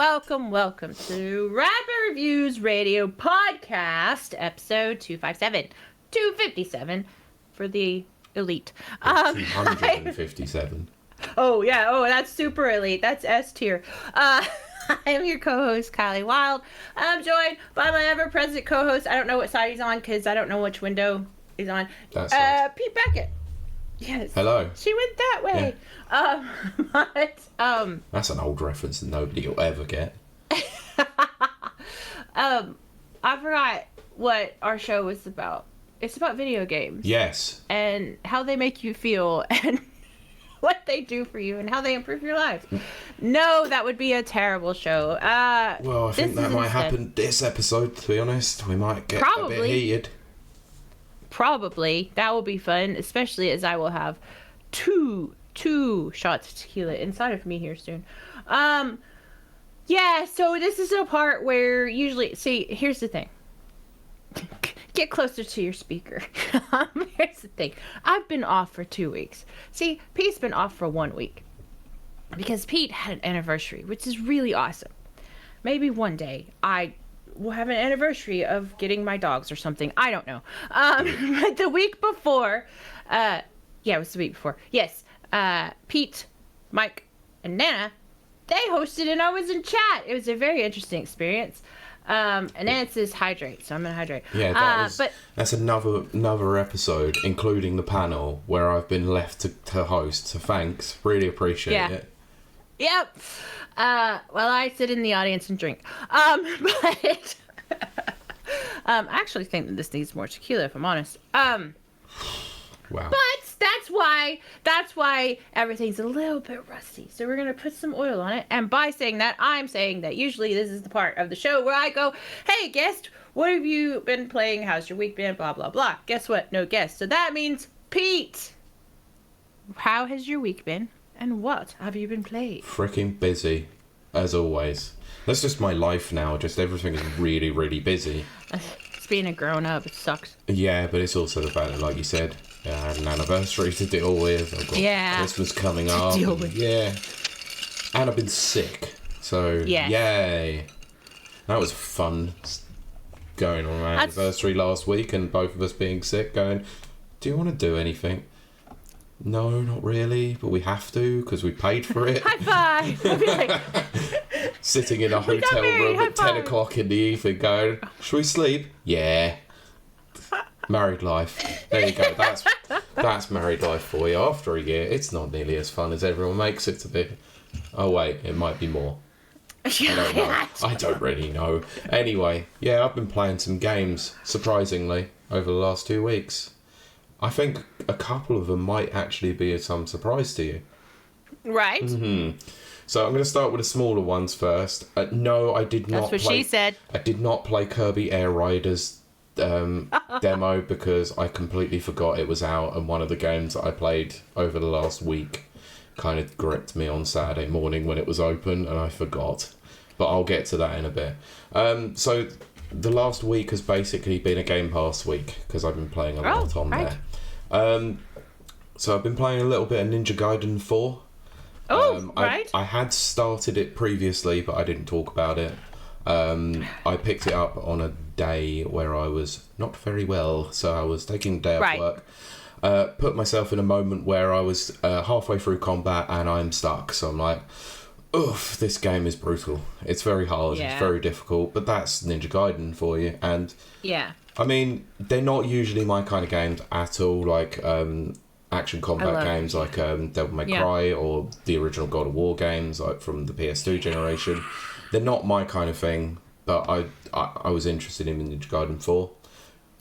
welcome to Rapid Reviews Radio Podcast, episode 257. 257 for the elite. 257. Oh, yeah. Oh, that's super elite. That's S tier. I am your co-host, Kiley Wilde. I'm joined by my ever-present co-host. I don't know what side he's on because I don't know which window he's on. That's right. Pete Beckett. Yes. Hello. She went that way. Yeah. That's an old reference that nobody will ever get. I forgot what our show was about. It's about video games. Yes. And how they make you feel and what they do for you and how they improve your life. No, that would be a terrible show. Well, I think that might happen this episode, to be honest. We might get a bit heated. Probably. That will be fun, especially as I will have two shots of tequila inside of me here soon. Yeah, so this is a part where usually... See, here's the thing. Get closer to your speaker. Here's the thing. I've been off for 2 weeks. See, Pete's been off for 1 week. Because Pete had an anniversary, which is really awesome. Maybe one day we'll have an anniversary of getting my dogs or something. I don't know. But the week before, yeah, it was the week before. Yes, Pete, Mike, and Nana, they hosted and I was in chat. It was a very interesting experience. And then it says hydrate, so I'm gonna hydrate. Yeah, that's another episode, including the panel, where I've been left to host. So thanks, really appreciate it. Yep. Well, I sit in the audience and drink. But I actually think that this needs more tequila, if I'm honest. Wow. But that's why everything's a little bit rusty. So we're gonna put some oil on it. And by saying that, I'm saying that usually this is the part of the show where I go, "Hey, guest, what have you been playing? How's your week been? Blah blah blah." Guess what? No guest. So that means Pete. How has your week been? And what have you been playing? Freaking busy, as always. That's just my life now. Just everything is really, really busy. It's being a grown-up. It sucks. Yeah, but it's also the fact that, like you said, I had an anniversary to deal with. I've got Christmas coming up. Deal with. Yeah. And I've been sick. So, yay. That was fun going on our anniversary last week and both of us being sick going, do you want to do anything? No, not really, but we have to because we paid for it. High five! I'll be like, sitting in a hotel room at 10 o'clock in the evening going, should we sleep? Yeah. Married life. There you go. That's married life for you. After a year, it's not nearly as fun as everyone makes it to be. Oh, wait, it might be more. I don't know. I don't really know. Anyway, yeah, I've been playing some games, surprisingly, over the last 2 weeks. I think a couple of them might actually be some surprise to you. Right. Mm-hmm. So I'm going to start with the smaller ones first. No, I did not. That's what she said. I did not play Kirby Air Riders demo because I completely forgot it was out, and one of the games that I played over the last week kind of gripped me on Saturday morning when it was open, and I forgot. But I'll get to that in a bit. So the last week has basically been a Game Pass week because I've been playing a lot on there. So I've been playing a little bit of Ninja Gaiden 4. Right. I had started it previously, but I didn't talk about it. I picked it up on a day where I was not very well, so I was taking a day off work. Put myself in a moment where I was halfway through combat and I'm stuck. So I'm like, oof, this game is brutal. It's very hard, it's very difficult, but that's Ninja Gaiden for you. And I mean, they're not usually my kind of games at all, like action combat games like Devil May Cry or the original God of War games like from the PS2 generation. They're not my kind of thing, but I was interested in Ninja Gaiden 4.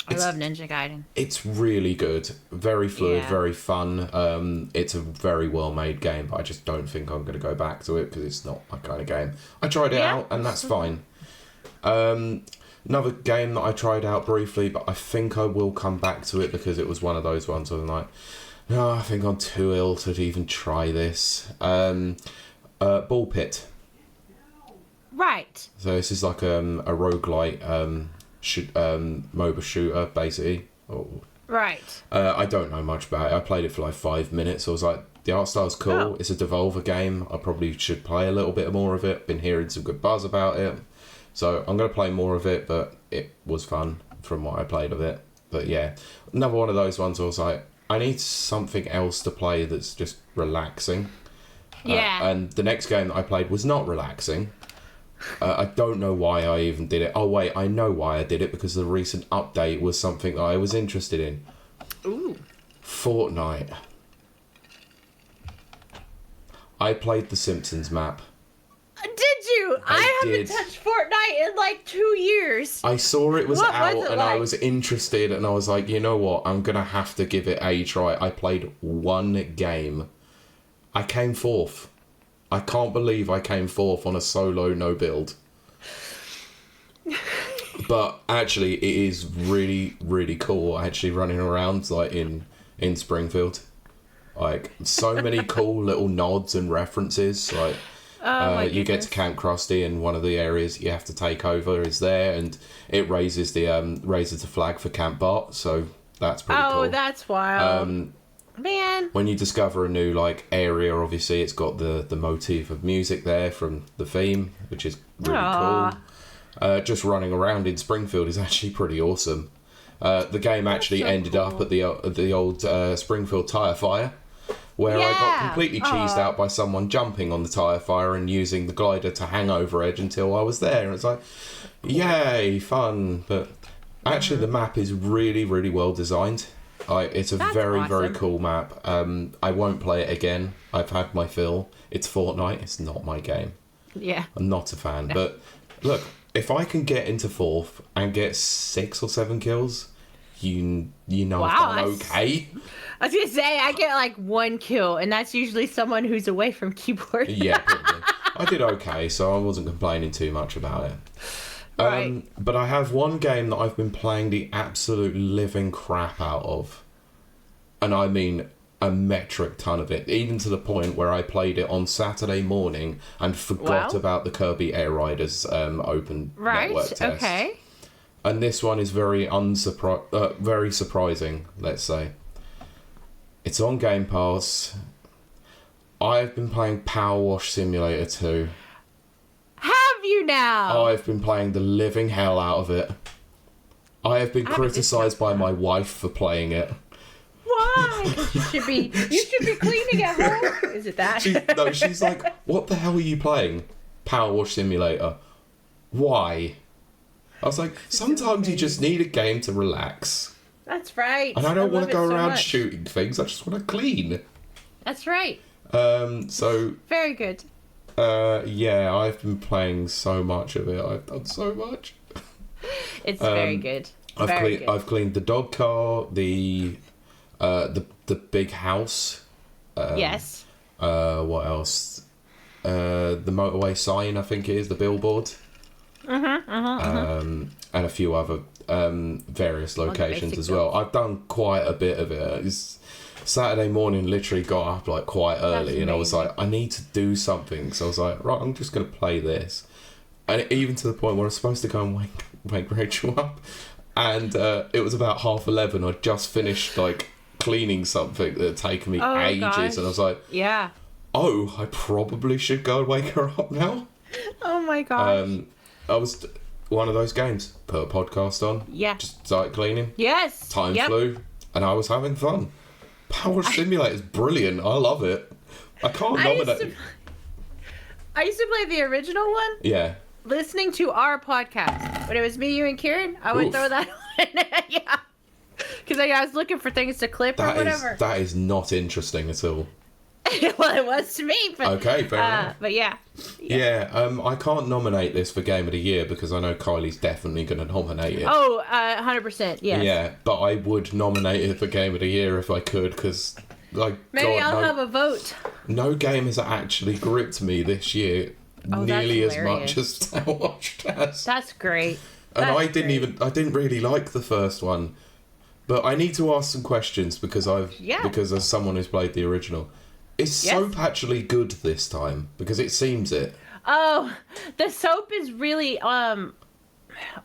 I love Ninja Gaiden. It's really good, very fluid, very fun. It's a very well-made game, but I just don't think I'm going to go back to it because it's not my kind of game. I tried it out, and that's fine. Another game that I tried out briefly, but I think I will come back to it because it was one of those ones where I'm like, no, I think I'm too ill to even try this. Ball Pit. Right. So this is like a roguelite MOBA shooter, basically. Or Right. I don't know much about it. I played it for like 5 minutes. I was like, the art style's cool. Oh. It's a Devolver game. I probably should play a little bit more of it. Been hearing some good buzz about it. So I'm going to play more of it, but it was fun from what I played of it. But yeah, another one of those ones where I was like, I need something else to play that's just relaxing. Yeah. And the next game that I played was not relaxing. I don't know why I even did it. Oh, wait, I know why I did it, because the recent update was something that I was interested in. Ooh. Fortnite. I played the Simpsons map. Did you? I haven't touched Fortnite in like 2 years. I saw it was out and like? I was interested and I was like, you know what? I'm going to have to give it a try. I played one game. I came fourth. I can't believe I came fourth on a solo no build. But actually, it is really, really cool actually running around like in Springfield. Like, so many cool little nods and references. Like, you get to Camp Krusty, and one of the areas you have to take over is there, and it raises the flag for Camp Bart, so that's pretty cool. Oh, that's wild. Man. When you discover a new like area, obviously it's got the motif of music there from the theme, which is really cool. Just running around in Springfield is actually pretty awesome. The game actually ended up at the old Springfield Tire Fire, where I got completely cheesed out by someone jumping on the tyre fire and using the glider to hang over edge until I was there. And it's like, yay, fun. But actually the map is really, really well designed. It's a very cool map. I won't play it again. I've had my fill. It's Fortnite. It's not my game. Yeah. I'm not a fan. No. But look, if I can get into fourth and get 6 or 7 kills, you know I've done okay. I was going to say, I get like 1 kill, and that's usually someone who's away from keyboard. Yeah, probably. I did okay, so I wasn't complaining too much about it. Right. But I have one game that I've been playing the absolute living crap out of. And I mean a metric ton of it. Even to the point where I played it on Saturday morning and forgot about the Kirby Air Riders open network test. Okay. And this one is very surprising, let's say. It's on Game Pass. I've been playing Power Wash Simulator 2. Have you now? I've been playing the living hell out of it. I have been criticised by my wife for playing it. Why? You should be cleaning at home. Is it that? She's like, what the hell are you playing? Power Wash Simulator. Why? I was like, sometimes you just need a game to relax. That's right. And I don't want to go around shooting things. I just want to clean. That's right. So very good. Yeah, I've been playing so much of it. I've done so much. It's very good. I've cleaned the dog car, the big house. Yes. What else? The motorway sign, I think it is, the billboard. And a few other various locations as well. I've done quite a bit of it. It's Saturday morning, literally got up like quite early, and I was like, I need to do something. So I was like, right, I'm just going to play this. And even to the point where I was supposed to go and wake Rachel up, and it was about 11:30. I'd just finished like cleaning something that had taken me ages, and I was like, yeah, oh, I probably should go and wake her up now. Oh my gosh. I was one of those games. Put a podcast on. Yeah. Just start cleaning. Yes. Time flew, and I was having fun. Power Simulator is brilliant. I love it. I can't nominate. I used to play the original one. Yeah. Listening to our podcast when it was me, you, and Kieran, I would throw that on. Yeah. Because I was looking for things to clip or whatever. That is not interesting at all. Well, it was to me. But, okay, fair enough. But yeah. I can't nominate this for Game of the Year because I know Kylie's definitely going to nominate it. Oh, 100%, yes. Yeah, but I would nominate it for Game of the Year if I could because, like, maybe I'll have a vote. No game has actually gripped me this year nearly as much as Star Wars has. That's great. And I didn't really like the first one. But I need to ask some questions because as someone who's played the original. Is soap actually good this time? Because it seems it. Oh, the soap is really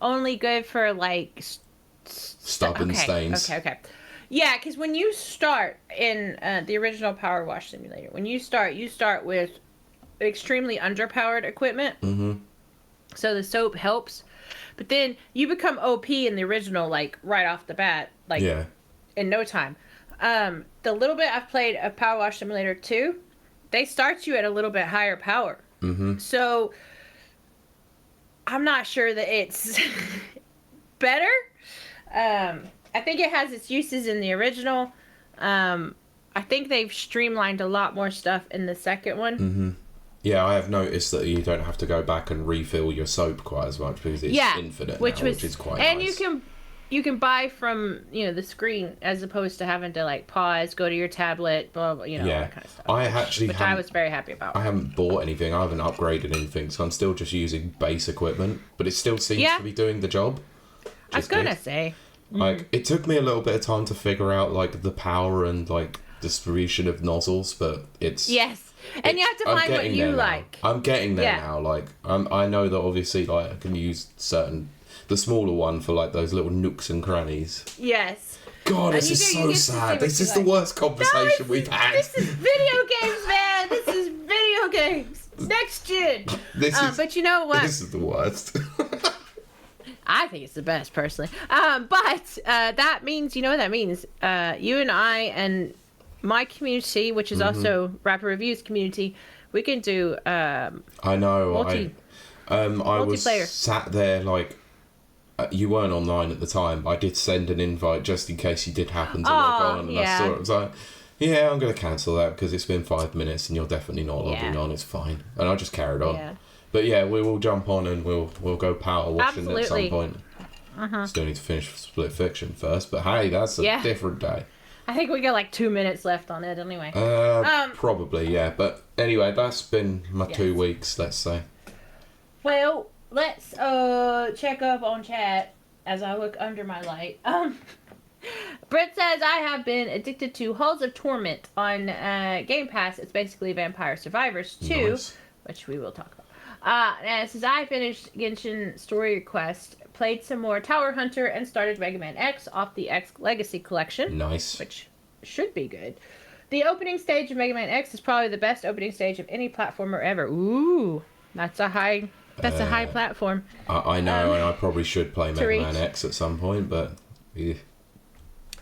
only good for like stubborn stains. Okay. Yeah, because when you start in the original Power Wash Simulator, when you start with extremely underpowered equipment. Mm-hmm. So the soap helps. But then you become OP in the original, like, right off the bat. Like, Yeah. in no time. The little bit I've played of Power Wash Simulator 2, they start you at a little bit higher power. Mm-hmm. So, I'm not sure that it's better. I think it has its uses in the original. I think they've streamlined a lot more stuff in the second one. Mm-hmm. Yeah, I have noticed that you don't have to go back and refill your soap quite as much because it's infinite which now, which is quite and nice. you can buy from, the screen as opposed to having to, like, pause, go to your tablet, blah, blah, all that kind of stuff. Which I was very happy about. I haven't bought anything. I haven't upgraded anything, so I'm still just using base equipment. But it still seems to be doing the job. I was gonna say. Like, it took me a little bit of time to figure out, like, the power and, like, distribution of nozzles, but it's... Yes. And you have to find what you like. I'm getting there now. Like, I know that obviously, like, I can use the smaller one for, like, those little nooks and crannies. Yes. God, this is so sad. This is the worst conversation we've had. This is video games, man. This is video games. Next gen. But you know what? This is the worst. I think it's the best, personally. But that means, you know what that means? You and I and my community, which is also Rapper Reviews community, we can do I know. I was sat there, like, you weren't online at the time, but I did send an invite just in case you did happen to log on, and I saw it. I was like, yeah, I'm going to cancel that because it's been 5 minutes and you're definitely not logging on. It's fine. And I just carried on. Yeah. But yeah, we will jump on and we'll go power washing at some point. Still need to finish Split Fiction first, but hey, that's a different day. I think we got like 2 minutes left on it anyway. Probably, yeah. But anyway, that's been my 2 weeks, let's say. Well, let's check up on chat as I look under my light. Britt says, I have been addicted to Halls of Torment on Game Pass. It's basically Vampire Survivors 2, which we will talk about. And it says, I finished Genshin Story Quest, played some more Tower Hunter, and started Mega Man X off the X Legacy Collection. Nice. Which should be good. The opening stage of Mega Man X is probably the best opening stage of any platformer ever. Ooh, that's a high platform. I know, and I probably should play Mega Man X at some point, but... Yeah.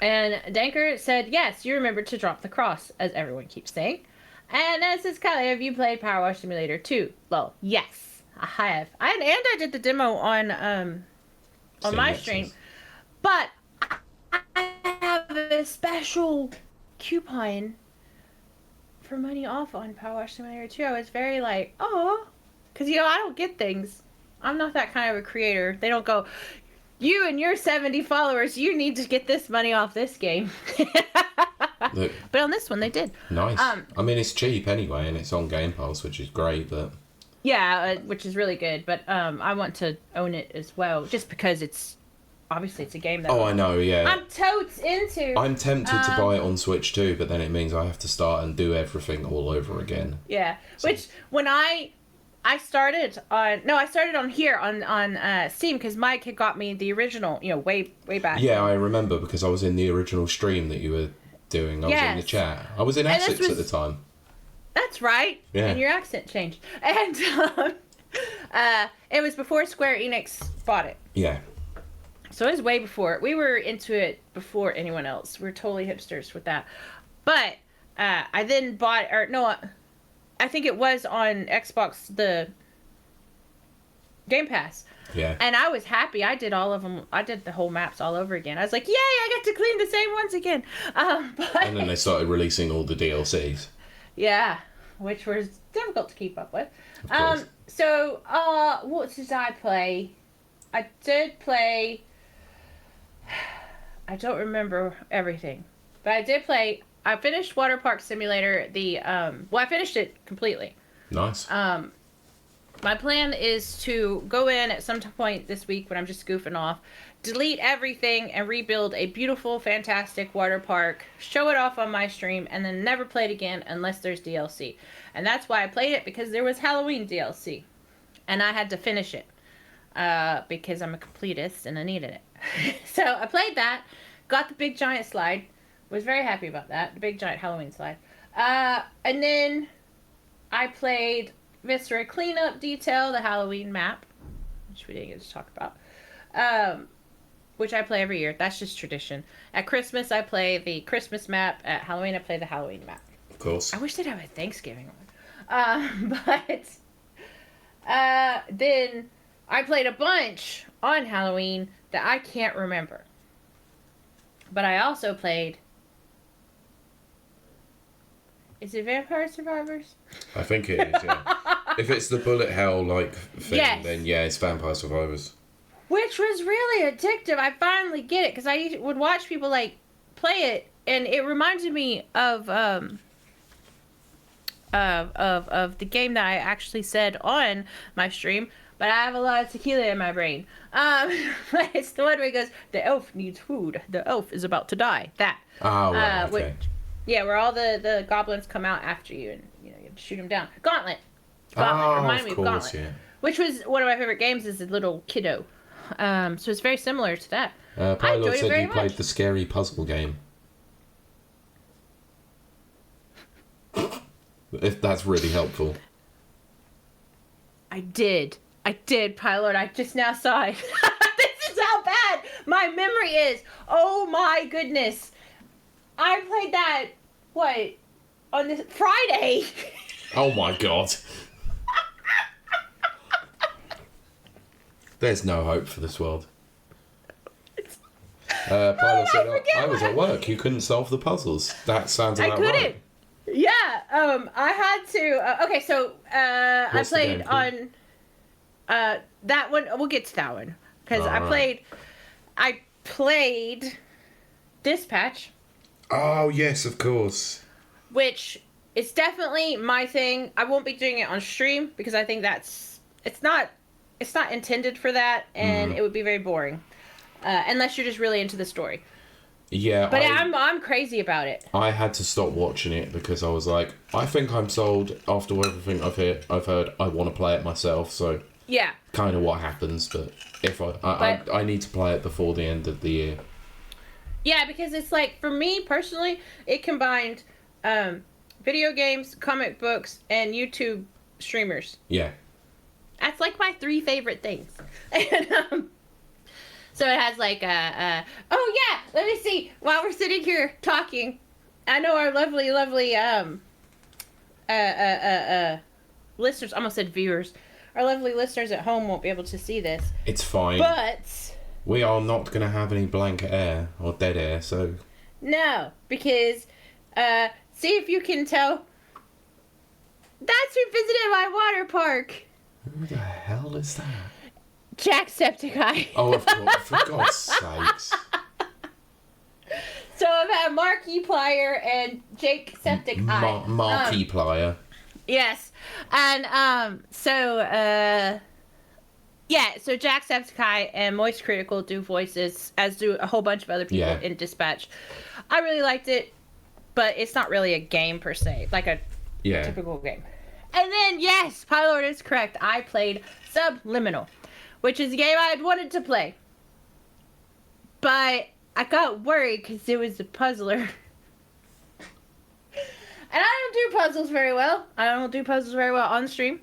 And Danker said, yes, you remember to drop the cross, as everyone keeps saying. And then it says, Kiley, have you played Power Wash Simulator 2? Well, yes, I have. And I did the demo on my stream. But I have a special coupon for money off on Power Wash Simulator 2. I was very like, oh, because, I don't get things. I'm not that kind of a creator. They don't go, you and your 70 followers, you need to get this money off this game. Look, but on this one, they did. Nice. I mean, it's cheap anyway, and it's on Game Pass, which is great, but... Yeah, which is really good, but I want to own it as well, just because it's a game that... Oh, I know, yeah. I'm totes into... I'm tempted to buy it on Switch too, but then it means I have to start and do everything all over again. Yeah, so. Which, when I started on here on Steam, because Mike had got me the original, way back. Yeah, I remember, because I was in the original stream that you were doing. I was in the chat. I was in Essex at the time. That's right. Yeah. And your accent changed. And it was before Square Enix bought it. Yeah. So it was way before. We were into it before anyone else. We were totally hipsters with that. But I then bought, I think it was on Xbox, the Game Pass. Yeah. And I was happy. I did all of them. I did the whole maps all over again. I was like, yay, I got to clean the same ones again. And then they started releasing all the DLCs. Yeah, which was difficult to keep up with. So, what did I play? I did play... I don't remember everything. But I did play... I finished Waterpark Simulator, I finished it completely. Nice. My plan is to go in at some point this week when I'm just goofing off, delete everything, and rebuild a beautiful, fantastic water park, show it off on my stream, and then never play it again unless there's DLC. And that's why I played it, because there was Halloween DLC. And I had to finish it, because I'm a completist and I needed it. So I played that, got the big giant slide, Was very happy about that. The big giant Halloween slide. And then I played Visceral Cleanup Detail, the Halloween map, which we didn't get to talk about. Which I play every year. That's just tradition. At Christmas, I play the Christmas map. At Halloween, I play the Halloween map. Of course. I wish they'd have a Thanksgiving one. Then I played a bunch on Halloween that I can't remember. But I also played... Is it Vampire Survivors? I think it is, yeah. If it's the bullet hell like thing, yes, then yeah, it's Vampire Survivors. Which was really addictive. I finally get it because I would watch people like play it, and it reminded me of the game that I actually said on my stream. But I have a lot of tequila in my brain. But it's the one where he goes, "The elf needs food. The elf is about to die." That. Oh, right, okay. Yeah, where all the goblins come out after you, and you have to shoot them down. Gauntlet. Reminded me of Gauntlet. Yeah. Which was one of my favorite games as a little kiddo. So it's very similar to that. Pilot said you played the scary puzzle game. If that's really helpful. I did, Pilot. I just now saw it. This is how bad my memory is. Oh my goodness. I played that, on this Friday. Oh my god. There's no hope for this world. Pilot said, I was at work. You couldn't solve the puzzles. That sounds about right. I couldn't. Yeah, I had to... okay, so I played on that one. We'll get to that one. Because I played Dispatch. Oh, yes, of course. Which is definitely my thing. I won't be doing it on stream because I think it's not intended for that, and it would be very boring. Unless you're just really into the story. Yeah. But I'm crazy about it. I had to stop watching it because I was like, I think I'm sold after everything I've heard. I want to play it myself, so yeah. Kind of what happens, but if I need to play it before the end of the year. Yeah, because it's like, for me personally, it combined video games, comic books, and YouTube streamers. Yeah. That's like my 3 favorite things. And, so it has like oh yeah, let me see. While we're sitting here talking, I know our lovely listeners, I almost said viewers. Our lovely listeners at home won't be able to see this. It's fine. But we are not going to have any blank air or dead air, so... No, because, see if you can tell. That's who visited my water park. Who the hell is that? Jacksepticeye. Oh, of course, for God's sakes. So I've had Marquee, Plier, and Jacksepticeye. Marquee, Plier. Yes. And, so Jacksepticeye and Moist Critical do voices, as do a whole bunch of other people in Dispatch. I really liked it, but it's not really a game per se, like a typical game. And then, yes, Pilot is correct. I played Subliminal, which is a game I had wanted to play. But I got worried because it was a puzzler. And I don't do puzzles very well. I don't do puzzles very well on stream.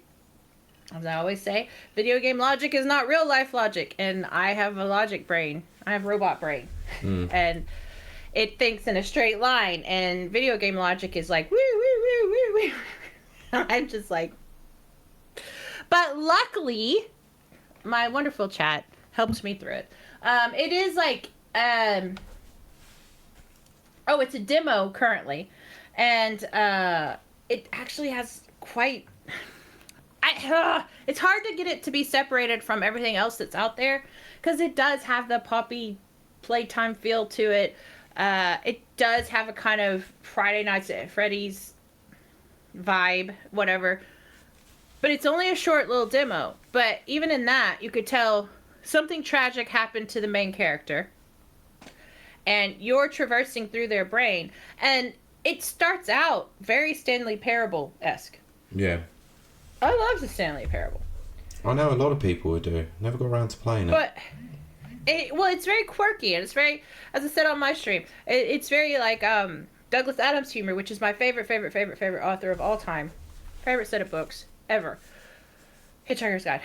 As I always say, video game logic is not real life logic. And I have a logic brain. I have robot brain. And it thinks in a straight line. And video game logic is like, woo, woo, woo, woo, woo. I'm just like... But luckily, my wonderful chat helped me through it. It is like... it's a demo currently. And it actually has quite... it's hard to get it to be separated from everything else that's out there. Because it does have the poppy playtime feel to it. It does have a kind of Friday Nights at Freddy's vibe, whatever. But it's only a short little demo. But even in that, you could tell something tragic happened to the main character. And you're traversing through their brain. And it starts out very Stanley Parable-esque. Yeah. I love the Stanley Parable. I know a lot of people who do. Never got around to playing it. But It's very quirky, and it's very, as I said on my stream, it's very like Douglas Adams humor, which is my favorite author of all time. Favorite set of books ever. Hitchhiker's Guide.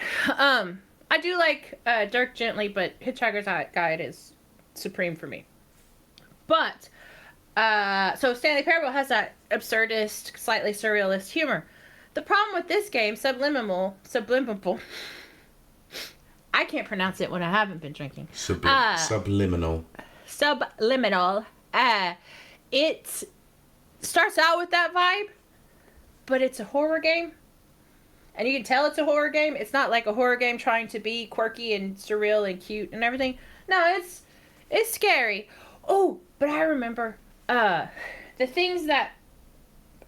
I do like Dirk Gently, but Hitchhiker's Guide is supreme for me. But so Stanley Parable has that absurdist, slightly surrealist humor. The problem with this game, subliminal, I can't pronounce it when I haven't been drinking. Subliminal. Subliminal. It starts out with that vibe, but it's a horror game. And you can tell it's a horror game. It's not like a horror game trying to be quirky and surreal and cute and everything. No, it's scary. Oh, but I remember the things that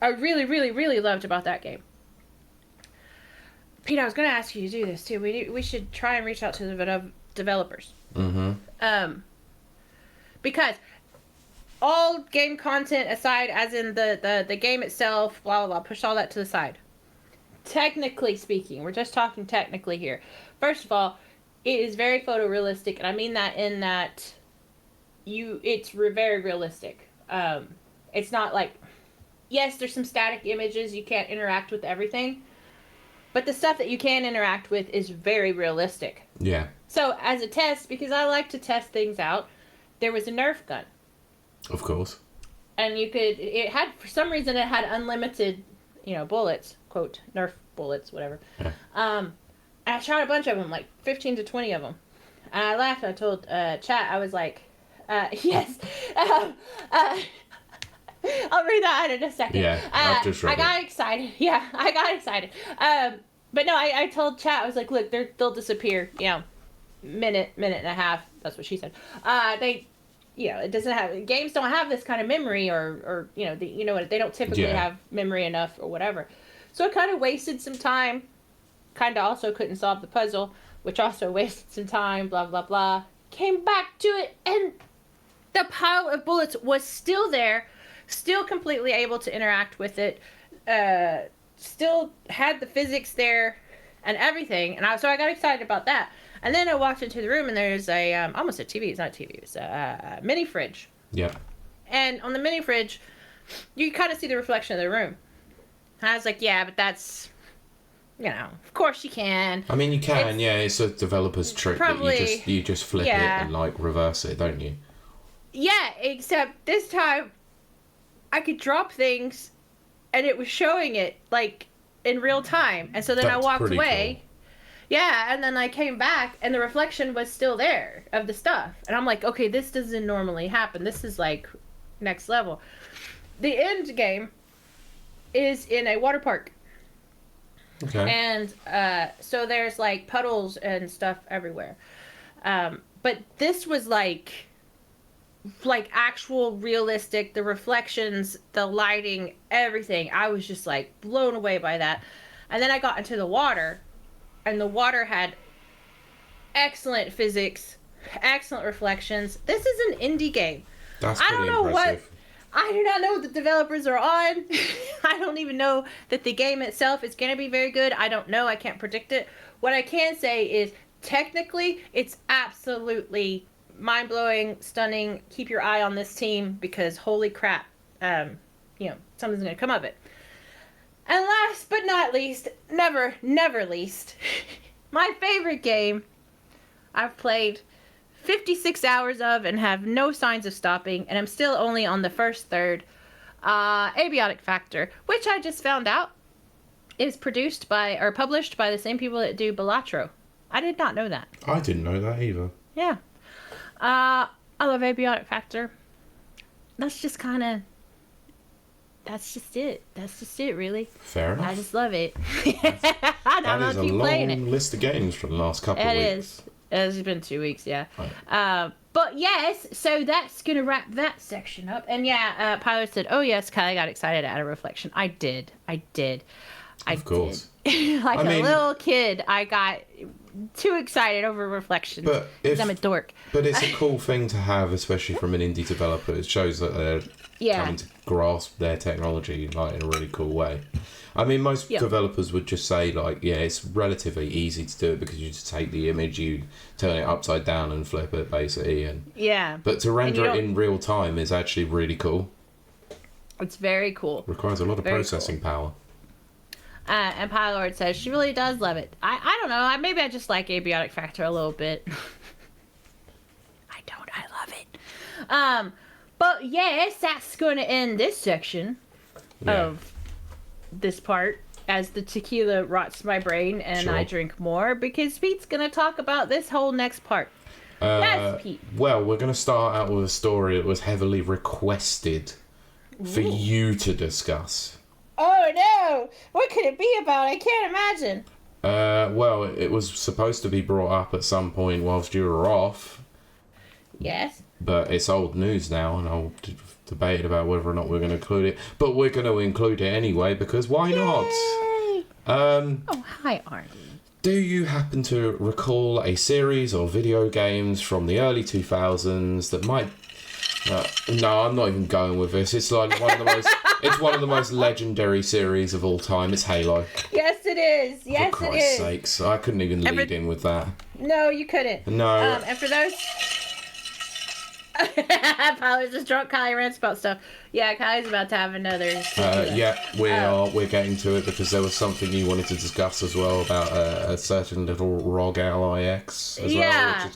I really, really, really loved about that game. Pete, I was going to ask you to do this too. We should try and reach out to the developers. Mm-hmm. Because all game content aside, as in the game itself, blah, blah, blah, push all that to the side. Technically speaking, we're just talking technically here. First of all, it is very photorealistic, and I mean that in that it's very realistic. It's not like, yes, there's some static images, you can't interact with everything, but the stuff that you can interact with is very realistic. Yeah. So, as a test, because I like to test things out, there was a Nerf gun. Of course. And for some reason, it had unlimited, bullets, quote, Nerf bullets, whatever. Yeah. And I shot a bunch of them, like 15 to 20 of them. And I laughed. I told chat, I was like, yes. I'll read that out in a second. Yeah, I've just read I got excited. Yeah, I got excited. But no, I told chat, I was like, look, they'll disappear, minute and a half. That's what she said. It doesn't have, games don't have this kind of memory or they don't typically have memory enough or whatever. So it kind of wasted some time. Kind of also couldn't solve the puzzle, which also wasted some time, blah, blah, blah. Came back to it, and the pile of bullets was still there, still completely able to interact with it, still had the physics there and everything. And so I got excited about that. And then I walked into the room, and there's almost a TV. It's not a TV. It's a mini fridge. Yeah. And on the mini fridge, you kind of see the reflection of the room. And I was like, yeah, but that's, of course you can. I mean, you can, it's a developer's trick. Probably, that you just flip it and, reverse it, don't you? Yeah, except this time, I could drop things, and it was showing it, in real time. And so then I walked away. Cool. Yeah, and then I came back, and the reflection was still there of the stuff. And I'm like, okay, this doesn't normally happen. This is, next level. The end game is in a water park. Okay. And so there's, puddles and stuff everywhere. But this was, actual realistic, the reflections, the lighting, everything. I was just, blown away by that. And then I got into the water. And the water had excellent physics, excellent reflections. This is an indie game. That's pretty impressive. I do not know what the developers are on. I don't even know that the game itself is going to be very good. I don't know. I can't predict it. What I can say is, technically, it's absolutely mind-blowing, stunning. Keep your eye on this team, because holy crap, something's going to come of it. And last but not least, never least, my favorite game I've played 56 hours of and have no signs of stopping, and I'm still only on the first third, Abiotic Factor, which I just found out is published by the same people that do Balatro. I did not know that. I didn't know that either. Yeah. I love Abiotic Factor. That's just it. That's just it, really. Fair enough. I just love it. That is a long list of games for the last couple of weeks. It is. It's been 2 weeks, yeah. Right. But yes, so that's going to wrap that section up. And Pilot said, oh yes, Kylie got excited at a reflection. I did. Of course. A little kid, I got too excited over reflections. Because I'm a dork. But it's a cool thing to have, especially from an indie developer. It shows that they're coming to grasp their technology like in a really cool way. I mean, most developers would just say like, yeah, it's relatively easy to do it because you just take the image, you turn it upside down and flip it basically, and but to render it in real time is actually really cool. It's very cool. Requires a lot of processing power. And Pylord says she really does love it. I don't know. Maybe I just like abiotic factor a little bit. I don't. I love it. But yes, that's going to end this section of this part as the tequila rots my brain and I drink more, because Pete's going to talk about this whole next part. Yes, Pete. Well, we're going to start out with a story that was heavily requested for you to discuss. Oh no! What could it be about? I can't imagine. Well, it was supposed to be brought up at some point whilst you were off. Yes. But it's old news now, and I'll debate about whether or not we're going to include it. But we're going to include it anyway, because why not? Oh, hi, Arnie. Do you happen to recall a series of video games from the early 2000s that might... no, I'm not even going with this. It's like one of the most... It's one of the most legendary series of all time. It's Halo. Yes, it is. Yes, For it Christ's is. sakes, I couldn't even lead in with that. No, you couldn't. No. And for those... Probably just drunk Kylie rants about stuff. Yeah, Kylie's about to have another. We're getting to it because there was something you wanted to discuss as well about a certain little ROG LIX as well.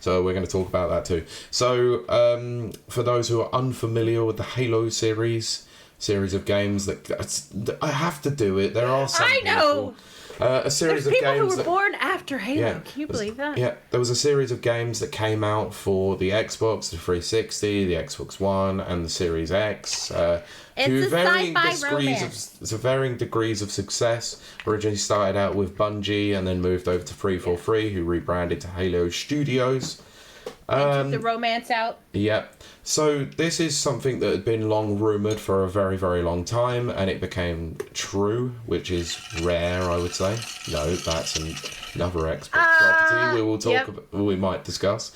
So we're going to talk about that too. So for those who are unfamiliar with the Halo series of games, that I have to do it. There are some. I know. A series There's of people games who were born after Halo. Yeah, Can you believe that? Yeah, there was a series of games that came out for the Xbox, the 360, the Xbox One, and the Series X. It's a sci-fi romance. To varying degrees of success. Originally started out with Bungie and then moved over to 343, who rebranded to Halo Studios. And took the romance out. Yeah. So this is something that had been long rumoured for a very, very long time, and it became true, which is rare, I would say. No, that's another Xbox property we will talk about, we might discuss.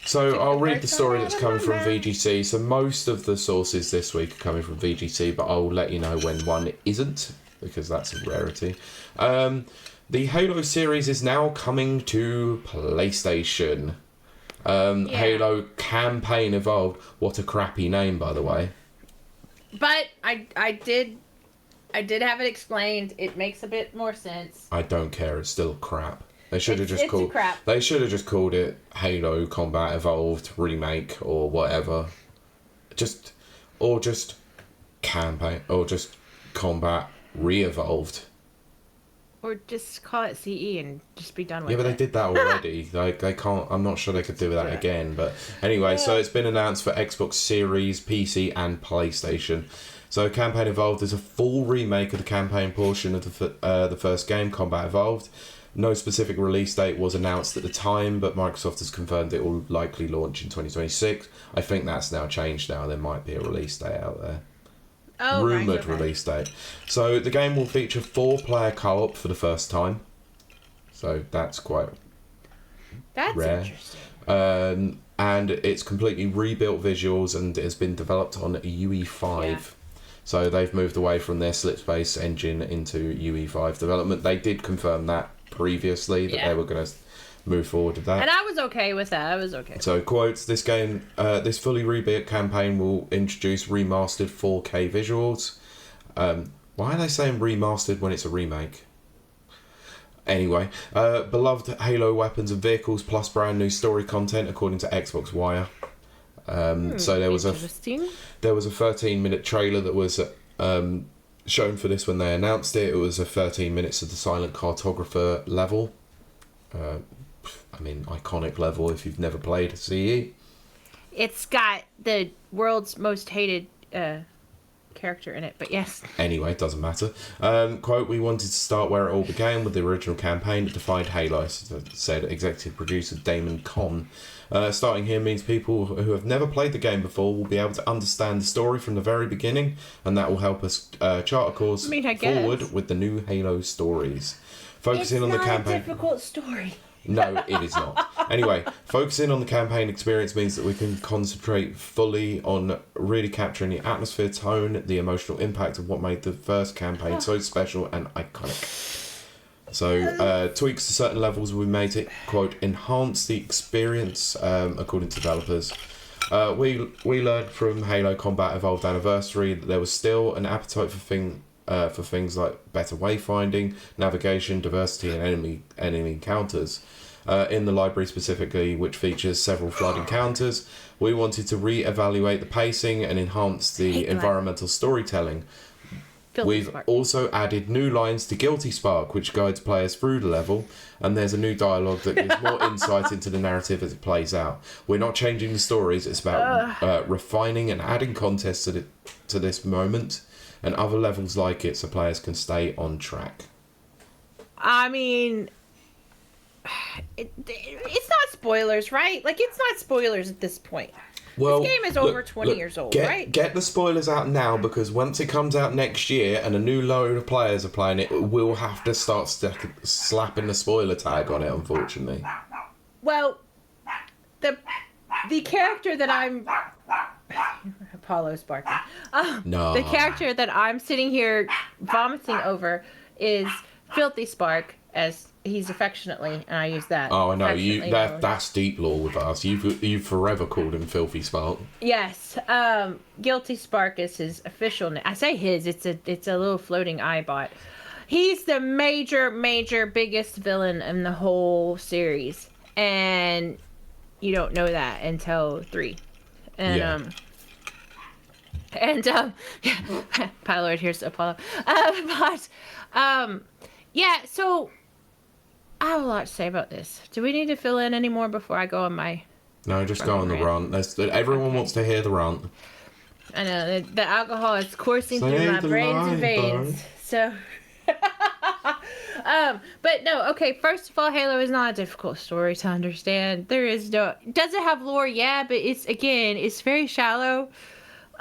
So I'll read the story that's coming from VGC. So most of the sources this week are coming from VGC, but I'll let you know when one isn't, because that's a rarity. The Halo series is now coming to PlayStation. Halo Campaign Evolved. What a crappy name, by the way. But I did have it explained. It makes a bit more sense. I don't care. It's still crap. They should have just called it Halo Combat Evolved Remake or whatever. Just Campaign or just Combat Re-Evolved. Or just call it CE and just be done with it. Yeah, but they did that already. They can't... I'm not sure they could do that again. But anyway, so it's been announced for Xbox Series, PC, and PlayStation. So Campaign Evolved is a full remake of the campaign portion of the first game, Combat Evolved. No specific release date was announced at the time, but Microsoft has confirmed it will likely launch in 2026. I think that's now changed now. There might be a release date out there. Rumoured release date. So the game will feature 4-player co-op for the first time. So that's quite rare. Interesting. And it's completely rebuilt visuals and it has been developed on UE5. Yeah. So they've moved away from their Slipspace engine into UE5 development. They did confirm that previously, that they were going to move forward with that. And I was okay with that. I was okay. So, quotes, this game, this fully rebuilt campaign will introduce remastered 4K visuals. Why are they saying remastered when it's a remake? Anyway, beloved Halo weapons and vehicles plus brand new story content according to Xbox Wire. So there was a 13-minute trailer that was shown for this when they announced it. It was a 13 minutes of the Silent Cartographer level. Iconic level if you've never played CE. It's got the world's most hated character in it, but yes. Anyway, it doesn't matter. Quote, we wanted to start where it all began with the original campaign that defined Halo, said executive producer Damon Conn. Starting here means people who have never played the game before will be able to understand the story from the very beginning, and that will help us chart a course forward with the new Halo stories. Focusing on the campaign. It's not a difficult story. No, it is not. Anyway, focusing on the campaign experience means that we can concentrate fully on really capturing the atmosphere, tone, the emotional impact of what made the first campaign so special and iconic. So, tweaks to certain levels we made it, quote, enhance the experience, according to developers. We learned from Halo Combat Evolved Anniversary that there was still an appetite for things like better wayfinding, navigation, diversity, and enemy encounters. In the library specifically, which features several flood encounters, we wanted to re-evaluate the pacing and enhance the environmental storytelling. We've also added new lines to Guilty Spark, which guides players through the level, and there's a new dialogue that gives more insight into the narrative as it plays out. We're not changing the stories, it's about refining and adding context to this moment and other levels like it so players can stay on track. I mean, it's not spoilers, right? Like, it's not spoilers at this point. Well, this game is over 20 years old, right? Get the spoilers out now, because once it comes out next year and a new load of players are playing it, we'll have to start slapping the spoiler tag on it, unfortunately. Well, the character that I'm... Apollo's barking. No. The character that I'm sitting here vomiting over is Filthy Spark, as he's affectionately, and I use that. Oh, I know. That's deep lore with us. You've forever called him Filthy Spark. Yes. Guilty Spark is his official name. I say his. It's a little floating iBot. He's the major, biggest villain in the whole series, and you don't know that until 3. And Pylord, here's Apollo. Yeah. So I have a lot to say about this. Do we need to fill in any more before I go on my... No, just go on the rant. Everyone wants to hear the rant. I know. The alcohol is coursing through my brains and veins. So... but no, okay, first of all, Halo is not a difficult story to understand. Does it have lore? Yeah, but it's very shallow.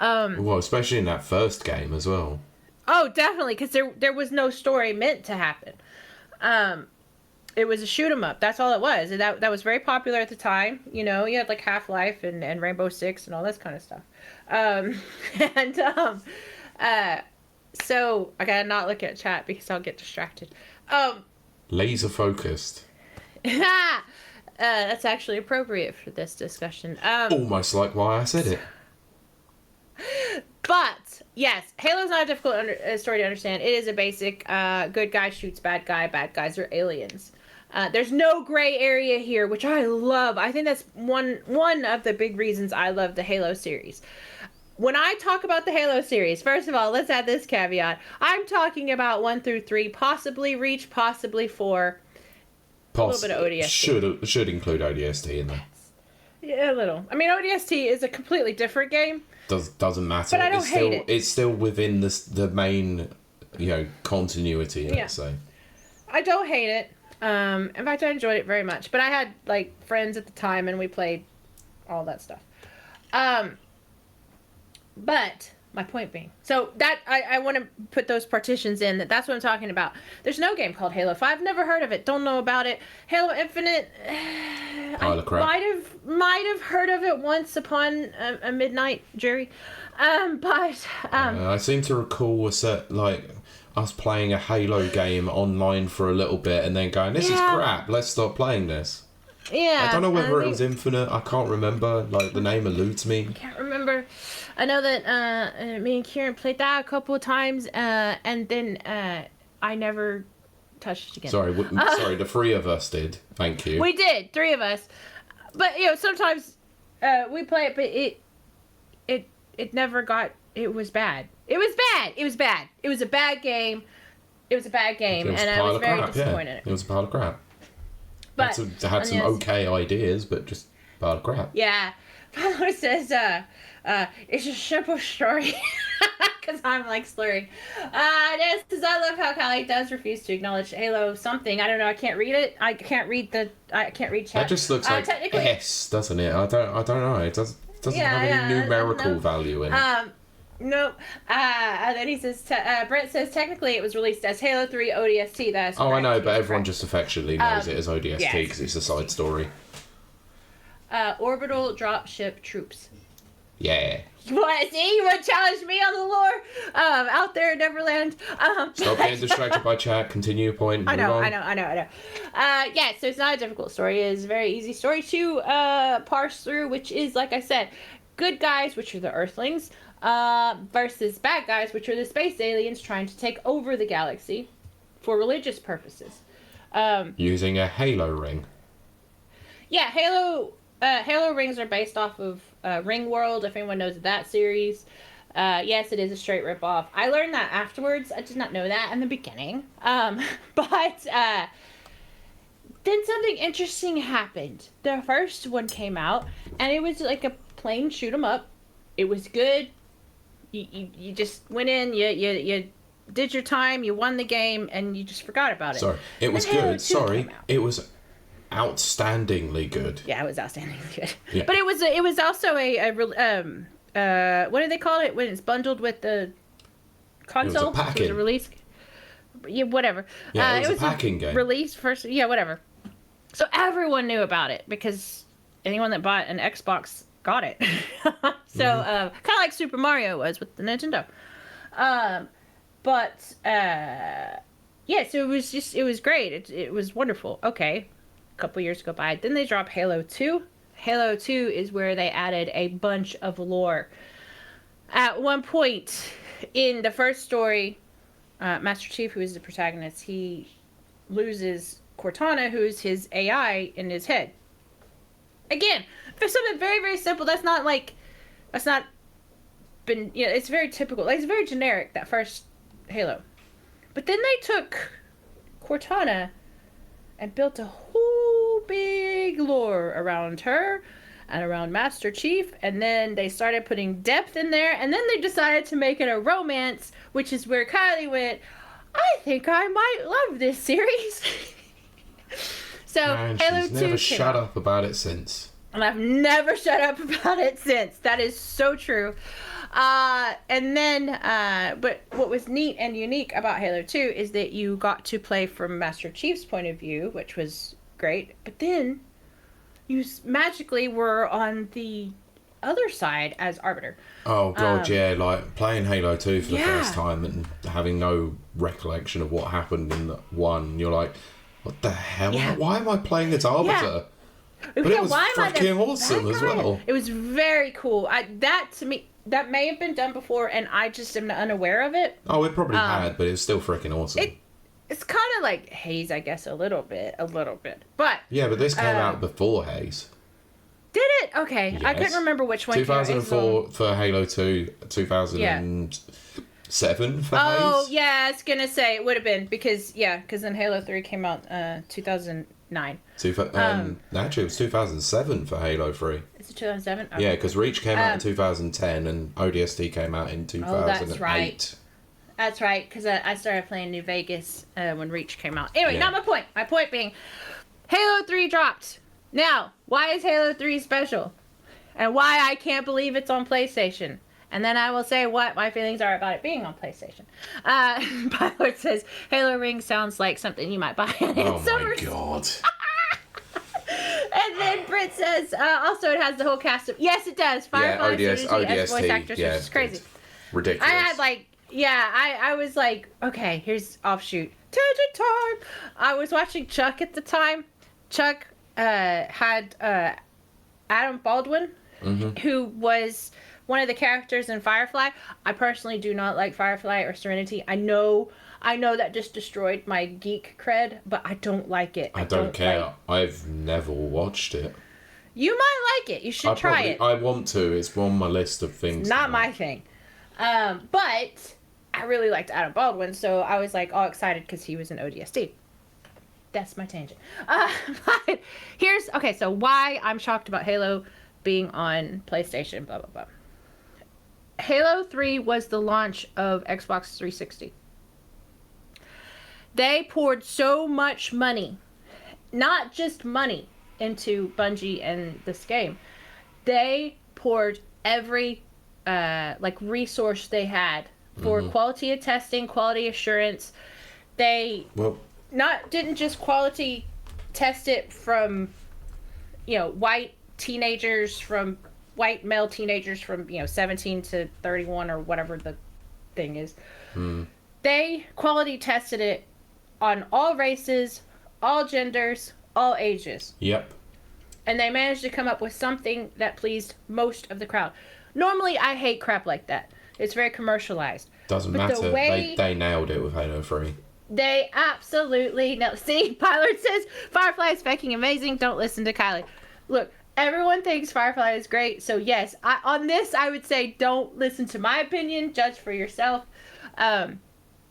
Well, especially in that first game as well. Oh, definitely, because there was no story meant to happen. It was a shoot 'em up. That's all it was. And that was very popular at the time. You know, you had like Half-Life and Rainbow Six and all this kind of stuff. So I gotta not look at chat because I'll get distracted. Laser focused. That's actually appropriate for this discussion. Almost like why I said it. But yes, Halo's not a difficult story to understand. It is a basic good guy shoots bad guy. Bad guys are aliens. There's no gray area here, which I love. I think that's one of the big reasons I love the Halo series. When I talk about the Halo series, first of all, let's add this caveat. I'm talking about 1 through 3, possibly Reach, possibly 4. A little bit of ODST. Should include ODST in there. Yeah, a little. I mean, ODST is a completely different game. Doesn't matter. But I don't hate it. It's still within the main, continuity, let's say. I don't hate it. In fact, I enjoyed it very much. But I had, like, friends at the time, and we played all that stuff. But my point being, so that I want to put those partitions in. That's what I'm talking about. There's no game called Halo 5. Never heard of it. Don't know about it. Halo Infinite. Pile of crap. Might have heard of it once upon a midnight jury. I seem to recall us playing a Halo game online for a little bit and then going, this is crap. Let's stop playing this. Yeah. I don't know whether it was Infinite. I can't remember. Like, the name eludes me. I can't remember. I know that me and Kieran played that a couple of times, and then I never touched it again. Sorry, the 3 of us did. Thank you. We did, 3 of us. But sometimes we play it, but it never got. It was bad. It was bad. It was bad. It was a bad game. It was a bad game, and I was very disappointed. Yeah. It was a pile of crap. But had some okay ideas, but just a pile of crap. Yeah. Paolo says, it's a simple story. Because I'm like slurring. This because I love how Kiley does refuse to acknowledge Halo something. I don't know. I can't read it. I can't read chat. That just looks like S, doesn't it? I don't know. It doesn't have any numerical value in it. Nope. And then he says, Brent says, technically it was released as Halo 3 ODST. That is correct. Oh, I know, but everyone just affectionately knows it as ODST because it's a side story. Orbital dropship troops. Yeah. What? See, you want to challenge me on the lore? Out there in Neverland. Stop getting distracted by chat. Continue your point. I know. Yeah, so it's not a difficult story. It's a very easy story to parse through, which is, like I said, good guys, which are the Earthlings, versus bad guys, which are the space aliens trying to take over the galaxy for religious purposes. Using a Halo ring. Yeah, Halo rings are based off of Ring World, if anyone knows that series. Yes, it is a straight ripoff. I learned that afterwards. I did not know that in the beginning. But then something interesting happened. The first one came out, and it was like a plain shoot 'em up. It was good. You just went in, you did your time, you won the game, and you just forgot about it. Sorry, it was good. Sorry, it was outstandingly good. Yeah, it was outstandingly good. Yeah. But it was also what do they call it when it's bundled with the console? It was a packing. It was a release. Yeah, whatever. Yeah, it was a packing game. Release first. Yeah, whatever. So everyone knew about it because anyone that bought an Xbox got it. So kind of like Super Mario was with the Nintendo. Yeah, so it was great. It was wonderful. Okay. Couple years go by. Then they drop Halo 2. Halo 2 is where they added a bunch of lore. At one point in the first story, Master Chief, who is the protagonist, he loses Cortana, who's his AI in his head. Again, for something very, very simple, it's very typical. Like, it's very generic, that first Halo. But then they took Cortana and built a whole big lore around her and around Master Chief, and then they started putting depth in there, and then they decided to make it a romance, which is where Kiley went, I think I might love this series. So Man, Halo she's 2 never came shut out. up about it since. And I've never shut up about it since. That is so true. And then, but what was neat and unique about Halo 2 is that you got to play from Master Chief's point of view, which was great. But then you magically were on the other side as Arbiter. Oh god, yeah, like playing Halo 2 for the Yeah. first time and having no recollection of what happened in the one. You're like, what the hell? Yeah. Why am I playing as Arbiter? But it was freaking awesome as well. It was very cool. That to me, that may have been done before, and I just am unaware of it. Oh, it probably had, but it was still freaking awesome. It's kind of like Haze, I guess, a little bit. But yeah, but this came out before Haze. did it? Okay, Yes. I couldn't remember which one. 2004 for Halo 2, 2007 for Haze. Oh yeah, I was gonna say it would have been because then Halo 3 came out 2009. Actually, it was 2007 for Halo 3. Is it 2007? Okay. Yeah, because Reach came out in 2010 and ODST came out in 2008. that's right. That's right, because I started playing New Vegas when Reach came out. Anyway, not my point. My point being, Halo 3 dropped. Now, why is Halo 3 special? And why I can't believe it's on PlayStation. And then I will say what my feelings are about it being on PlayStation. Pilot says, Halo Ring sounds like something you might buy in Oh summer. my god. And then Britt says, also it has the whole cast of... Yes, it does. Firefly as voice actress, which is crazy. Ridiculous. I had I was like, okay, here's offshoot. Tangent time! I was watching Chuck at the time. Chuck had Adam Baldwin, who was one of the characters in Firefly. I personally do not like Firefly or Serenity. I know that just destroyed my geek cred, but I don't like it. I don't care. I've never watched it. You might like it. You should try it. I want to. It's on my list of things. Not my thing. But I really liked Adam Baldwin, so I was like all excited because he was in ODST. That's my tangent. But so why I'm shocked about Halo being on PlayStation, blah, blah, blah. Halo 3 was the launch of Xbox 360. They poured so much money, not just money, into Bungie and this game. They poured every resource they had for quality of testing, quality assurance. They didn't just quality test it from, white male teenagers from 17 to 31 or whatever the thing is. They quality tested it on all races, all genders, all ages. Yep. And they managed to come up with something that pleased most of the crowd. Normally, I hate crap like that. It's very commercialized. Doesn't matter. They nailed it with Halo 3. They absolutely nailed. See, Pilot says Firefly is fucking amazing. Don't listen to Kiley. Look, everyone thinks Firefly is great. So yes, on this I would say don't listen to my opinion. Judge for yourself.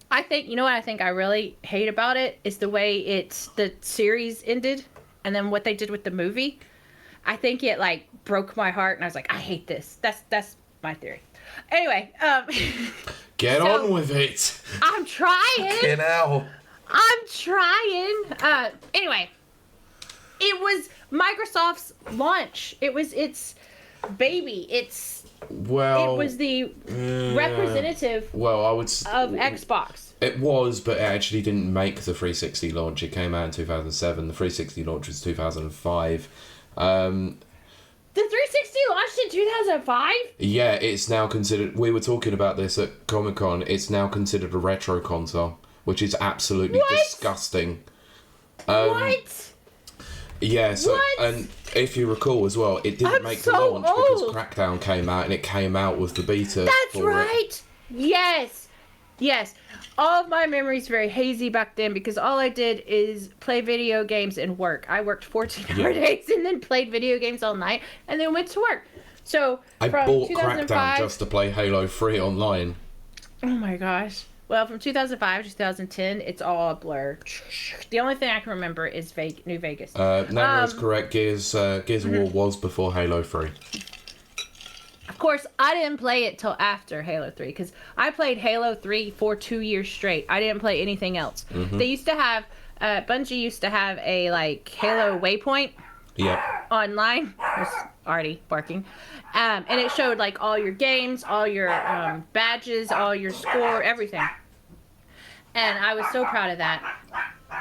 I think what I think I really hate about it is the way the series ended, and then what they did with the movie. I think it broke my heart, and I was like, I hate this. That's my theory. Anyway, get on with it. I'm trying. Get out. I'm trying. Anyway, it was Microsoft's launch. It was its baby. It was the representative. Well, I would of Xbox. It was, but it actually didn't make the 360 launch. It came out in 2007. The 360 launch was 2005. The 360 launched in 2005? Yeah, it's now considered... We were talking about this at Comic-Con. It's now considered a retro console, which is absolutely disgusting. What? Yeah, so... What? And if you recall as well, it didn't make the launch because Crackdown came out, and it came out with the beta. That's right! Yes! Yes. All of my memories are very hazy back then because all I did is play video games and work. I worked 14-hour days and then played video games all night and then went to work. So I bought Crackdown just to play Halo 3 online. Oh my gosh. Well, from 2005 to 2010, it's all a blur. The only thing I can remember is New Vegas. No, is correct. Gears of War was before Halo 3. Of course, I didn't play it till after Halo 3 because I played Halo 3 for 2 years straight. I didn't play anything else. They used to have, Bungie used to have a Halo waypoint online. There's Artie barking. And it showed all your games, all your badges, all your score, everything. And I was so proud of that.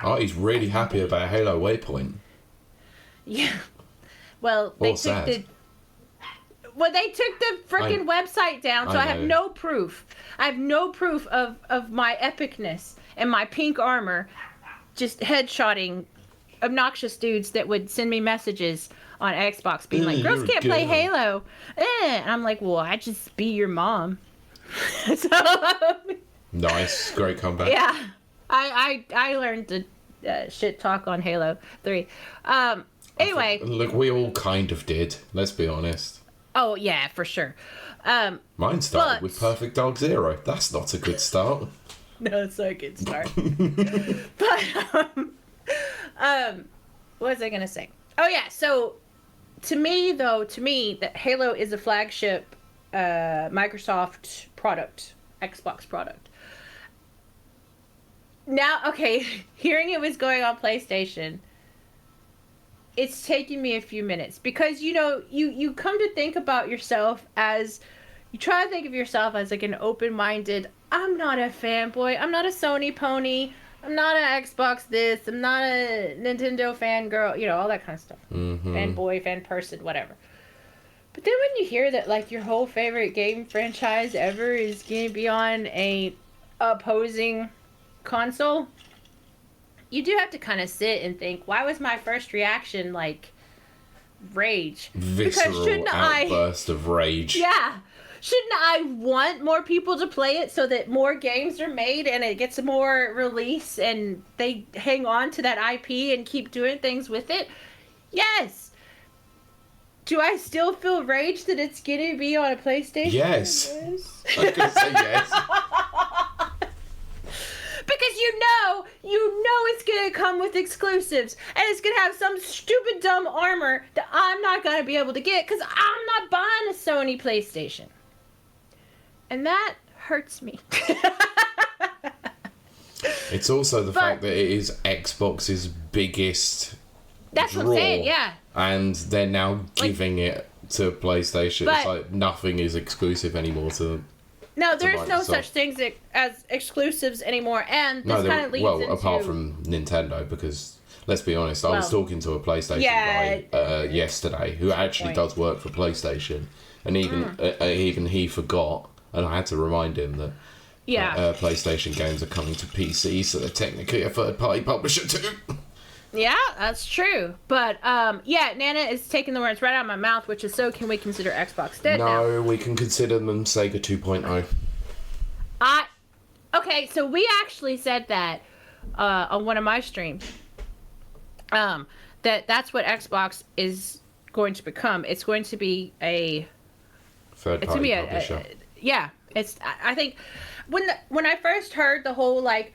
Artie's really happy about Halo waypoint. Yeah. Well, they took the freaking website down, so I have no proof. I have no proof of my epicness and my pink armor just headshotting obnoxious dudes that would send me messages on Xbox being like, girls can't play Halo. And I'm like, well, I just be your mom. So nice. Great comeback. Yeah. I learned to shit talk on Halo 3. Anyway. Look, we all kind of did. Let's be honest. Oh, yeah, for sure. Mine started with Perfect Dark Zero. That's not a good start. No, it's not a good start. But, what was I going to say? Oh, yeah, so, to me, that Halo is a flagship Microsoft product, Xbox product. Now, okay, hearing it was going on PlayStation... It's taken me a few minutes because, you come to think about yourself as, you try to think of yourself as an open-minded, I'm not a fanboy, I'm not a Sony pony, I'm not an Xbox this, I'm not a Nintendo fangirl, all that kind of stuff. Fanboy, fan person, whatever. But then when you hear that, your whole favorite game franchise ever is going to be on a opposing console... You do have to kind of sit and think, why was my first reaction rage? Visceral outburst of rage. Yeah. Shouldn't I want more people to play it so that more games are made and it gets more release and they hang on to that IP and keep doing things with it? Yes. Do I still feel rage that it's going to be on a PlayStation? Yes. I was going to say yes. Because you know it's going to come with exclusives. And it's going to have some stupid, dumb armor that I'm not going to be able to get because I'm not buying a Sony PlayStation. And that hurts me. It's also the fact that it is Xbox's biggest That's draw, what I'm saying, yeah. And they're now giving it to PlayStation. But, it's like nothing is exclusive anymore to. No, there's no Microsoft. such things as exclusives anymore, and this kind of leads into... apart from Nintendo, because let's be honest, I was talking to a PlayStation guy yesterday who actually does work for PlayStation, and even he forgot, and I had to remind him that PlayStation games are coming to PC, so they're technically a third-party publisher too. Yeah, that's true. But, Nana is taking the words right out of my mouth, which is, so can we consider Xbox dead now? No, we can consider them Sega 2.0. Okay, so we actually said that on one of my streams. That's what Xbox is going to become. It's going to be a... third-party publisher. I think... When I first heard the whole, like,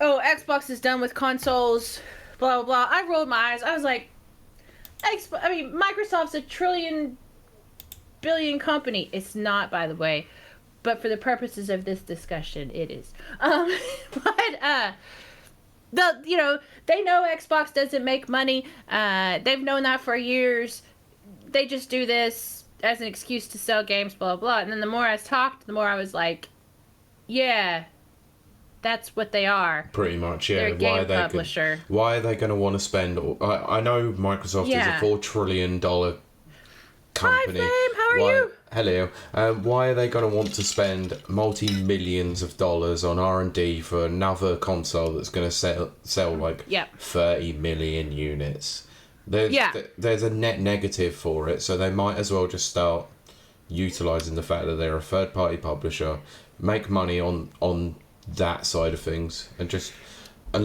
oh, Xbox is done with consoles... blah, blah, blah. I rolled my eyes. I was like, Microsoft's a billion company. It's not, by the way. But for the purposes of this discussion, it is. They know Xbox doesn't make money. They've known that for years. They just do this as an excuse to sell games, blah, blah, blah. And then the more I talked, the more I was like, yeah... that's what they are. Pretty much, yeah. They're a game publisher. Why are they going to want to spend... I know Microsoft is a $4 trillion company. Hi, Flame. How are you? Hello. Why are they going to want to spend multi-millions of dollars on R&D for another console that's going to sell like 30 million units? There's a net negative for it, so they might as well just start utilising the fact that they're a third-party publisher, make money on that side of things, and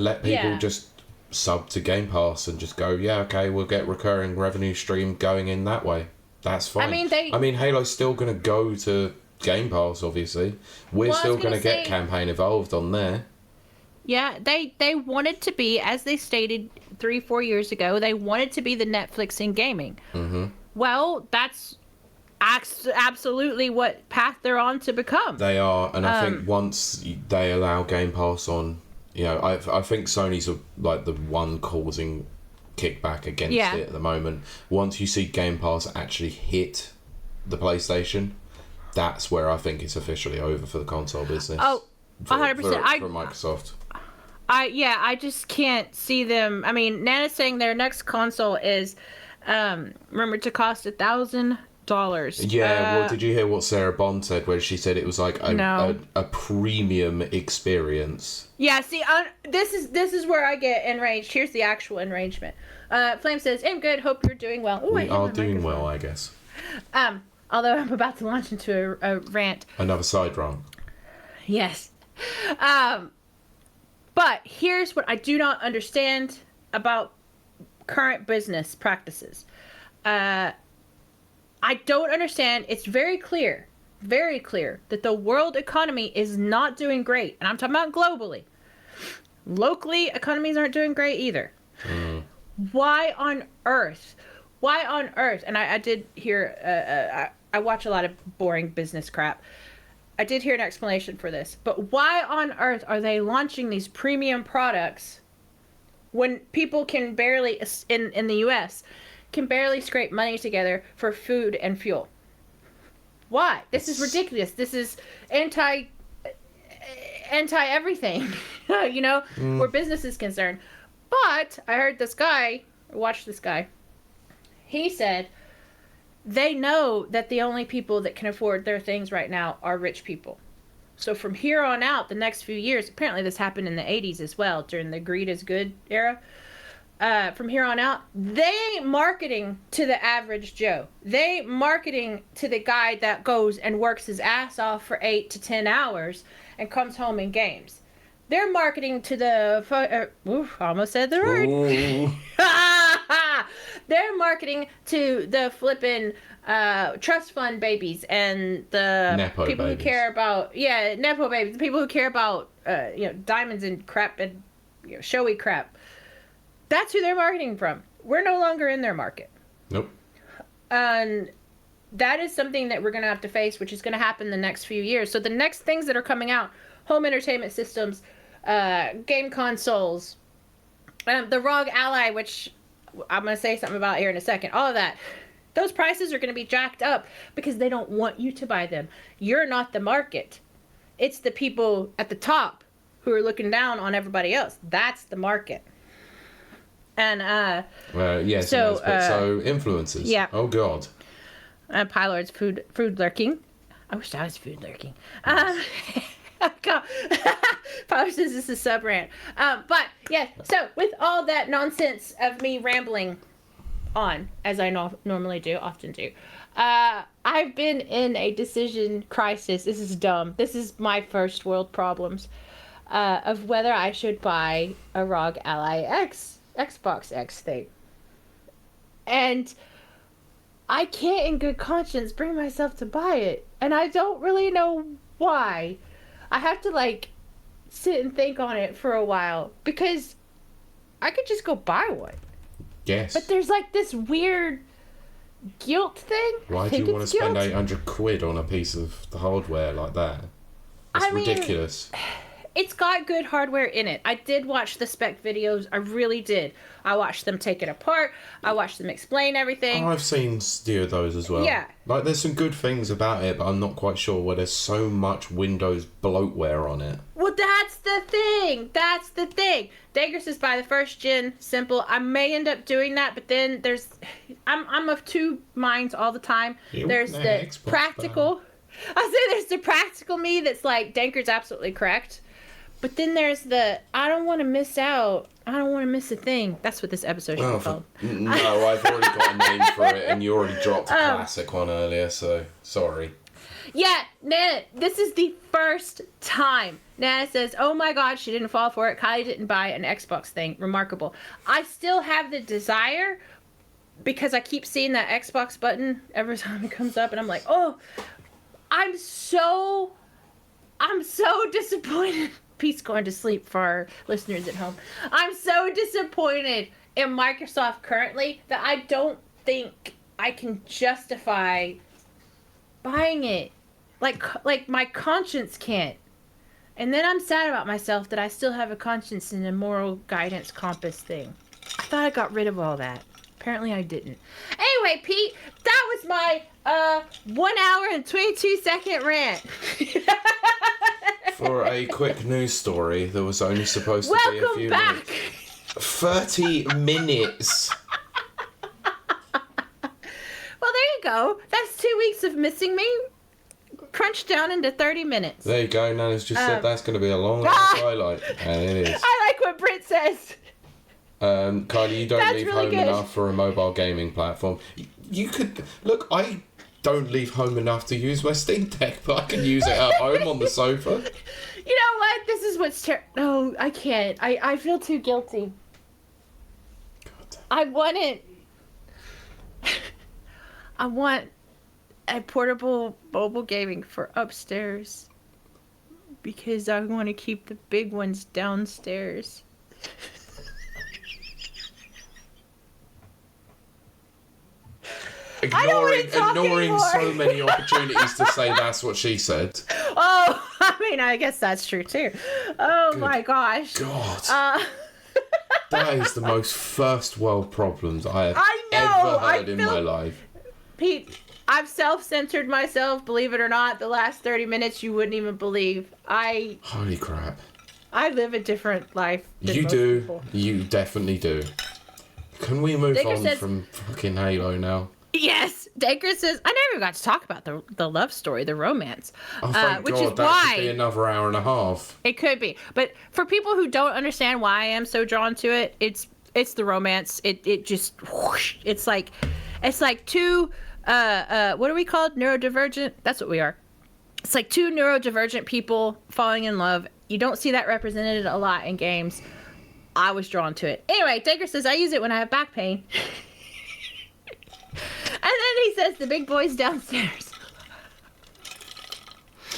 let people just sub to Game Pass and just go, we'll get recurring revenue stream going in that way. That's fine. I mean, Halo's still going to go to Game Pass, obviously. We're still going to get campaign evolved on there. Yeah, they wanted to be, as they stated 3-4 years ago, they wanted to be the Netflix in gaming. Mm-hmm. Well, that's absolutely what path they're on to become. They are, and I think once they allow Game Pass on, I think Sony's like the one causing kickback against it at the moment. Once you see Game Pass actually hit the PlayStation, that's where I think it's officially over for the console business. Oh, 100%. For Microsoft. I just can't see them. I mean, Nana's saying their next console is rumored to cost $1,000. Yeah, well, did you hear what Sarah Bond said, where she said it was like a premium experience? Yeah, see, this is where I get enraged. Here's the actual enragement. Flame says, "I'm good. Hope you're doing well." Ooh, we are doing well, I guess. Although I'm about to launch into a rant. Another side rant. Yes. But here's what I do not understand about current business practices. I don't understand. It's very clear that the world economy is not doing great. And I'm talking about globally. Locally, economies aren't doing great either. Mm. Why on earth? And I did hear, I watch a lot of boring business crap. I did hear an explanation for this. But why on earth are they launching these premium products when people can barely, in the U.S., can barely scrape money together for food and fuel? Why? This is ridiculous. This is anti everything, where business is concerned. But I heard watched this guy. He said they know that the only people that can afford their things right now are rich people. So from here on out, the next few years, apparently this happened in the 80s as well, during the greed is good era. From here on out, they ain't marketing to the average Joe. They marketing to the guy that goes and works his ass off for 8 to 10 hours and comes home and games. They're marketing to the... I almost said the word. They're marketing to the flippin' trust fund babies and the Nepo people babies. Who care about... Yeah, Nepo babies. The people who care about diamonds and crap and showy crap. That's who they're marketing from. We're no longer in their market. Nope. And that is something that we're going to have to face, which is going to happen the next few years. So the next things that are coming out, home entertainment systems, game consoles, the ROG Ally, which I'm going to say something about here in a second, all of that, Those prices are going to be jacked up because they don't want you to buy them. You're not the market. It's the people at the top who are looking down on everybody else. That's the market. And yes, so influencers. Yeah. Oh God. Pylord's food lurking. I wish I was food lurking. Pylord says this is sub rant. But yeah. So with all that nonsense of me rambling on, as I often do, I've been in a decision crisis. This is dumb. This is my first world problems of whether I should buy a ROG Ally X Xbox X thing. And I can't in good conscience bring myself to buy it. And I don't really know why. I have to like sit and think on it for a while because I could just go buy one. Yes. But there's like this weird guilt thing. Why do you want to spend 800 quid on a piece of the hardware like that? It's ridiculous. It's got good hardware in it. I did watch the spec videos. I really did. I watched them take it apart. I watched them explain everything. I've seen of those as well. Yeah. Like, there's some good things about it, but I'm not quite sure why there's so much Windows bloatware on it. Well, that's the thing. That's the thing. Dagger says buy the first gen, simple. I may end up doing that, but then I'm of two minds all the time. There's the practical. I say there's the practical me that's like, Danker's absolutely correct. But then there's I don't want to miss out. I don't want to miss a thing. That's what this episode should be called. No, I've already got a name for it, and you already dropped a classic one earlier, so sorry. Yeah, Nana, this is the first time. Nana says, oh my God, she didn't fall for it. Kiley didn't buy an Xbox thing. Remarkable. I still have the desire because I keep seeing that Xbox button every time it comes up, and I'm like, oh, I'm so disappointed. Peace going to sleep for our listeners at home. I'm so disappointed in Microsoft currently that I don't think I can justify buying it. Like my conscience can't. And then I'm sad about myself that I still have a conscience and a moral guidance compass thing. I thought I got rid of all that. Apparently I didn't. Anyway, Pete, that was my 1 hour and 22-second rant. For a quick news story that was only supposed to be a few minutes. 30 minutes. Well, there you go. That's 2 weeks of missing me. Crunched down into 30 minutes. There you go. Nana's just said that's going to be a long highlight. And it is. I like what Britt says. Kylie, you don't leave home enough for a mobile gaming platform. You could... Look, I don't leave home enough to use my Steam Deck, but I can use it at home on the sofa. You know what? This is what's No, I can't. I feel too guilty. I want it. I want a portable mobile gaming for upstairs because I want to keep the big ones downstairs. Ignoring so many opportunities to say that's what she said. Oh, I mean, I guess that's true too. Oh my gosh. God. That is the most first world problems I have ever heard in my life. Pete, I've self-censored myself, believe it or not. The last 30 minutes you wouldn't even believe. Holy crap. I live a different life than You most do. people. You definitely do. Can we move on from fucking Halo now? Yes, Dacre says, I never got to talk about the love story, the romance. Oh, thank which God, is that could be another hour and a half. It could be. But for people who don't understand why I am so drawn to it, it's the romance. It just whoosh, it's like two what are we called? Neurodivergent? That's what we are. It's like two neurodivergent people falling in love. You don't see that represented a lot in games. I was drawn to it. Anyway, Dacre says, I use it when I have back pain. And then he says, the big boy's downstairs.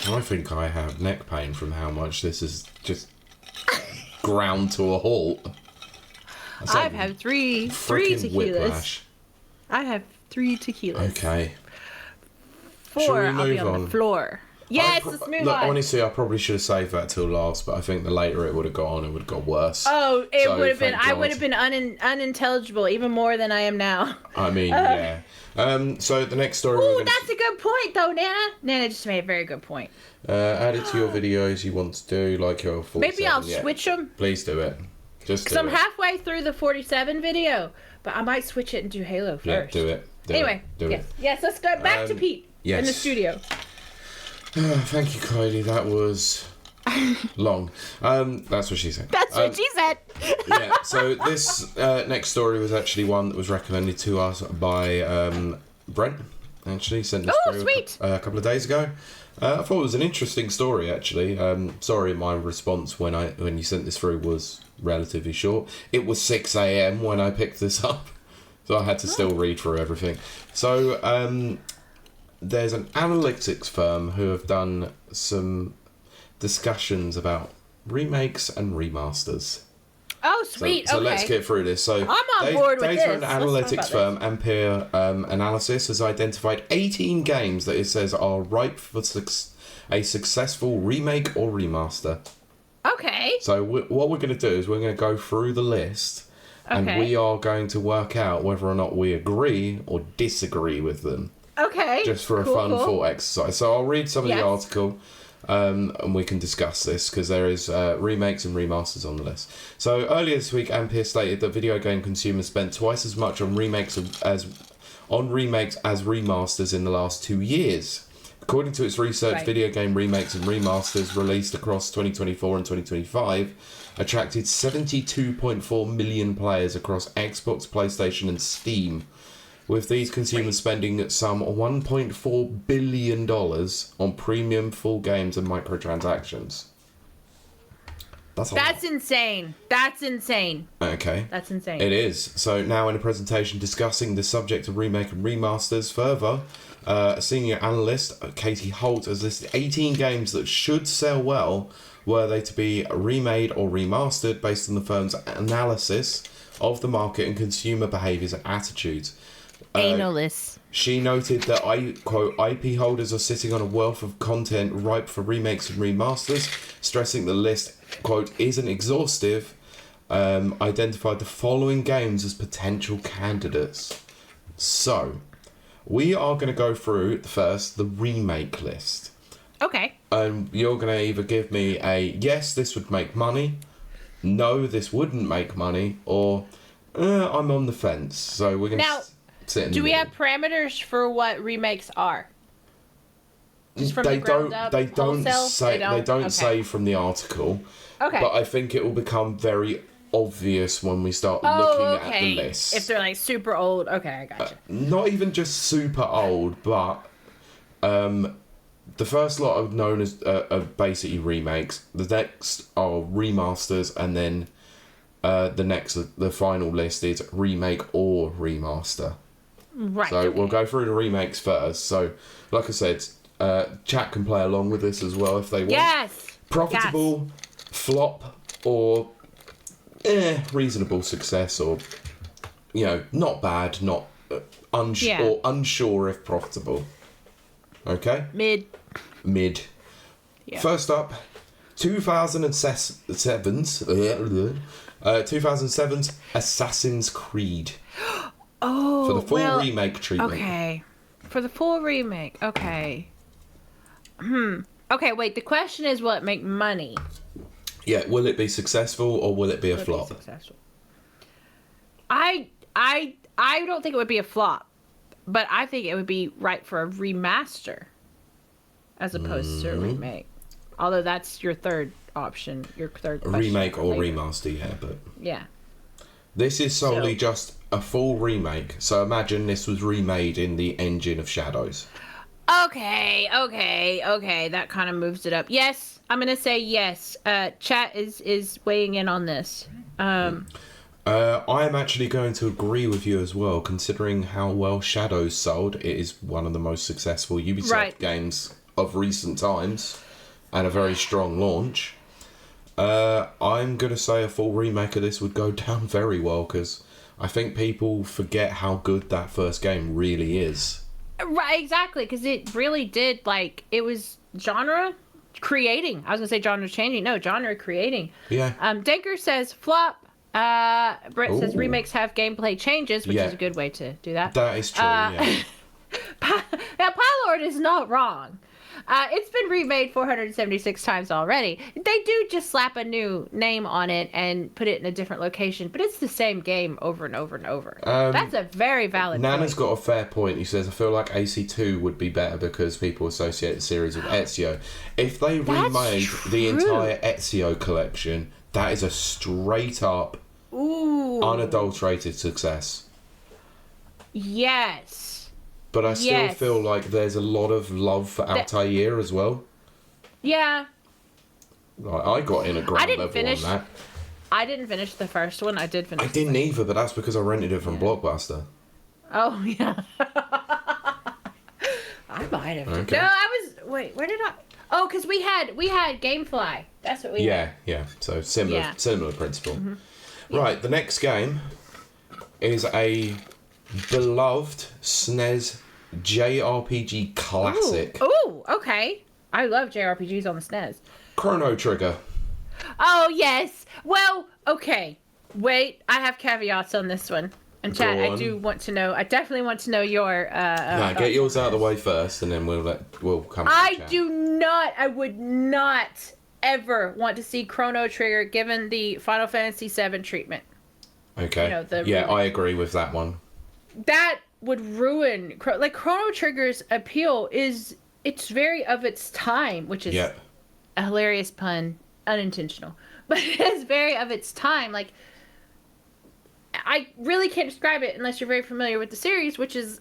I think I have neck pain from how much this is just ground to a halt. I've had three tequilas. Whiplash. I have 3 tequilas. Okay. 4, I'll be on the floor. Yes, let's move look, on. honestly, I probably should have saved that till last, but I think the later it would have gone, it would have got worse. Oh, it So, would have been. thank I would God. have been unintelligible even more than I am now. I mean, yeah. So the next story. Oh, that's a good point, though, Nana. Nana just made a very good point. Add it to your videos you want to do, like your 47. Maybe I'll switch them. Please do it. Just do Because I'm it. halfway through the 47 video, but I might switch it and do Halo first. Yeah, do it. Anyway, do yes. it. Yes, let's go back to Pete yes. in the studio. Thank you, Kylie. That was long. That's what she said. That's what she said. Yeah, so this next story was actually one that was recommended to us by Brent. Actually, sent this through sweet. A couple of days ago. I thought it was an interesting story, actually. Sorry, my response when you sent this through was relatively short. It was 6 a.m. when I picked this up, so I had to still read through everything. So there's an analytics firm who have done some discussions about remakes and remasters. Oh, sweet. So okay. let's get through this. So I'm on board with data this. and analytics firm Ampere Analysis has identified 18 games that it says are ripe for a successful remake or remaster. Okay. So what we're going to do is we're going to go through the list, and we are going to work out whether or not we agree or disagree with them. Okay. Just for a fun thought exercise. So I'll read some of the article. And we can discuss this because there is remakes and remasters on the list. So earlier this week, Ampere stated that video game consumers spent twice as much on remakes as remasters in the last 2 years. According to its research, video game remakes and remasters released across 2024 and 2025 attracted 72.4 million players across Xbox, PlayStation, and Steam, with these consumers spending some $1.4 billion on premium full games and microtransactions. That's insane. That's insane. Okay. That's insane. It is. So now in a presentation discussing the subject of remake and remasters further, a senior analyst, Katie Holt, has listed 18 games that should sell well were they to be remade or remastered based on the firm's analysis of the market and consumer behaviours and attitudes. Analysts. She noted that, I quote, IP holders are sitting on a wealth of content ripe for remakes and remasters, stressing the list, quote, isn't exhaustive, identified the following games as potential candidates. So, we are going to go through first the remake list. Okay. And you're going to either give me a yes, this would make money, no, this wouldn't make money, or I'm on the fence. So we're going to sit in do the we middle. have parameters for what remakes are? Just from They the ground up, don't wholesale? say they don't Okay. say from the article. Okay. But I think it will become very obvious when we start looking at the list. If they're like super old, okay, I gotcha. Not even just super old, but the first lot are known as are basically remakes. The next are remasters, and then the final list is remake or remaster. Right. So we'll go through the remakes first. So, like I said, chat can play along with this as well if they want. Yes. Profitable, flop, or reasonable success, or not bad, not or unsure if profitable. Okay. Mid. Yeah. First up, 2007's Assassin's Creed. Oh, For the full remake treatment. Okay. For the full remake. Okay. Okay, wait. The question is, will it make money? Yeah, will it be successful or will it be a flop? Successful. I don't think it would be a flop, but I think it would be right for a remaster as opposed to a remake. Although that's your third option, your third question. A remake or later. remaster, yeah, but Yeah. this is solely just a full remake. So imagine this was remade in the engine of Shadows. Okay. That kind of moves it up. Yes, I'm gonna say yes. Chat is weighing in on this. I am actually going to agree with you as well, considering how well Shadows sold. It is one of the most successful Ubisoft games of recent times, and a very strong launch. I'm going to say a full remake of this would go down very well, because I think people forget how good that first game really is. Right, exactly, because it really did, it was genre creating. I was gonna say genre changing. No, genre creating. Yeah. Denker says flop. Brett says Ooh. remakes have gameplay changes, which Yeah. is a good way to do that. That is true, yeah. Now, Pylord is not wrong. It's been remade 476 times already. They do just slap a new name on it and put it in a different location, but it's the same game over and over and over. That's a very valid Nana's point. got a fair point. He says, I feel like AC2 would be better because people associate the series with Ezio. If they remade the entire Ezio collection, that is a straight up, unadulterated success. Yes. But I still feel like there's a lot of love for Altair as well. Yeah. Like, I got in a ground level on that. I didn't finish the first one. I did finish. I didn't either, but that's because I rented it from Blockbuster. Oh, yeah. I might have. Okay. No, I was... Wait, where did I... Oh, because we had Gamefly. That's what we had. Yeah. So similar principle. Mm-hmm. Right, the next game is a beloved SNES JRPG classic. Ooh, okay. I love JRPGs on the SNES. Chrono Trigger. Oh, yes. Well, okay. Wait, I have caveats on this one. And chat, I do want to know. I definitely want to know your. Get yours out of the way first, and then we'll come. I would not ever want to see Chrono Trigger given the Final Fantasy VII treatment. Okay. I agree with that one. That would ruin Chrono Trigger's appeal is it's very of its time, which is a hilarious pun, unintentional, but it's very of its time. Like, I really can't describe it unless you're very familiar with the series, which is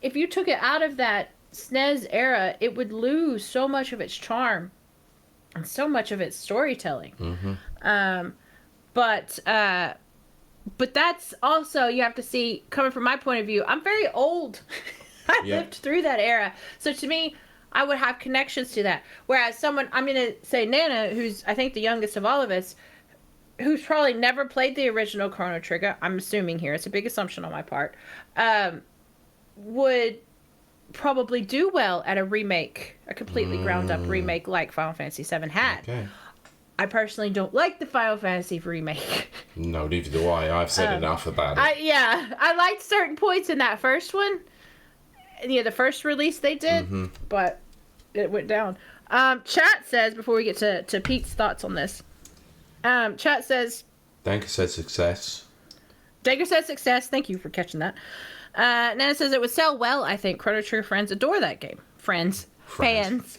if you took it out of that SNES era, it would lose so much of its charm and so much of its storytelling. Mm-hmm. But that's also, you have to see, coming from my point of view, I'm very old. I lived through that era. So to me, I would have connections to that. Whereas someone, I'm going to say Nana, who's I think the youngest of all of us, who's probably never played the original Chrono Trigger, I'm assuming here, it's a big assumption on my part, would probably do well at a remake, a completely ground up remake like Final Fantasy VII had. Okay. I personally don't like the Final Fantasy remake. No, neither do I. I've said enough about it. I liked certain points in that first one. The first release they did, but it went down. Chat says, before we get to Pete's thoughts on this, chat says... Danker said success. Danker said success. Thank you for catching that. Nana says it would sell well, I think. Chrono Trigger fans adore that game. Fans. Fans.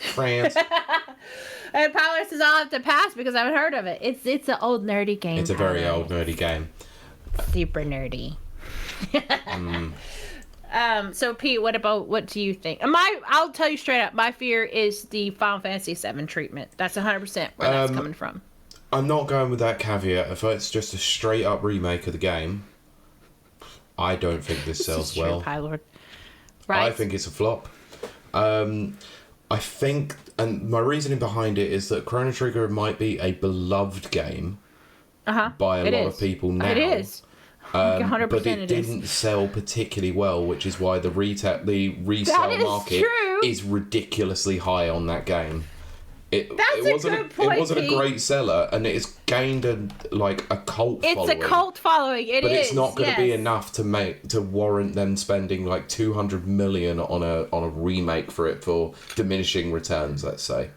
And Power says I'll have to pass because I haven't heard of it. It's an old nerdy game. It's a very old nerdy game. Super nerdy. So Pete, what do you think? I'll tell you straight up, my fear is the Final Fantasy VII treatment. That's 100% where that's coming from. I'm not going with that caveat. If it's just a straight up remake of the game, I don't think this sells well. Pylord. Right. I think it's a flop. I think, and my reasoning behind it is that Chrono Trigger might be a beloved game by a lot of people now. It is. 100% but it didn't sell particularly well, which is why the resale market is ridiculously high on that game. It wasn't a great seller, and it's gained a cult following. It's a cult following. But it's not going to be enough to warrant them spending like 200 million on a remake for it for diminishing returns. Let's say.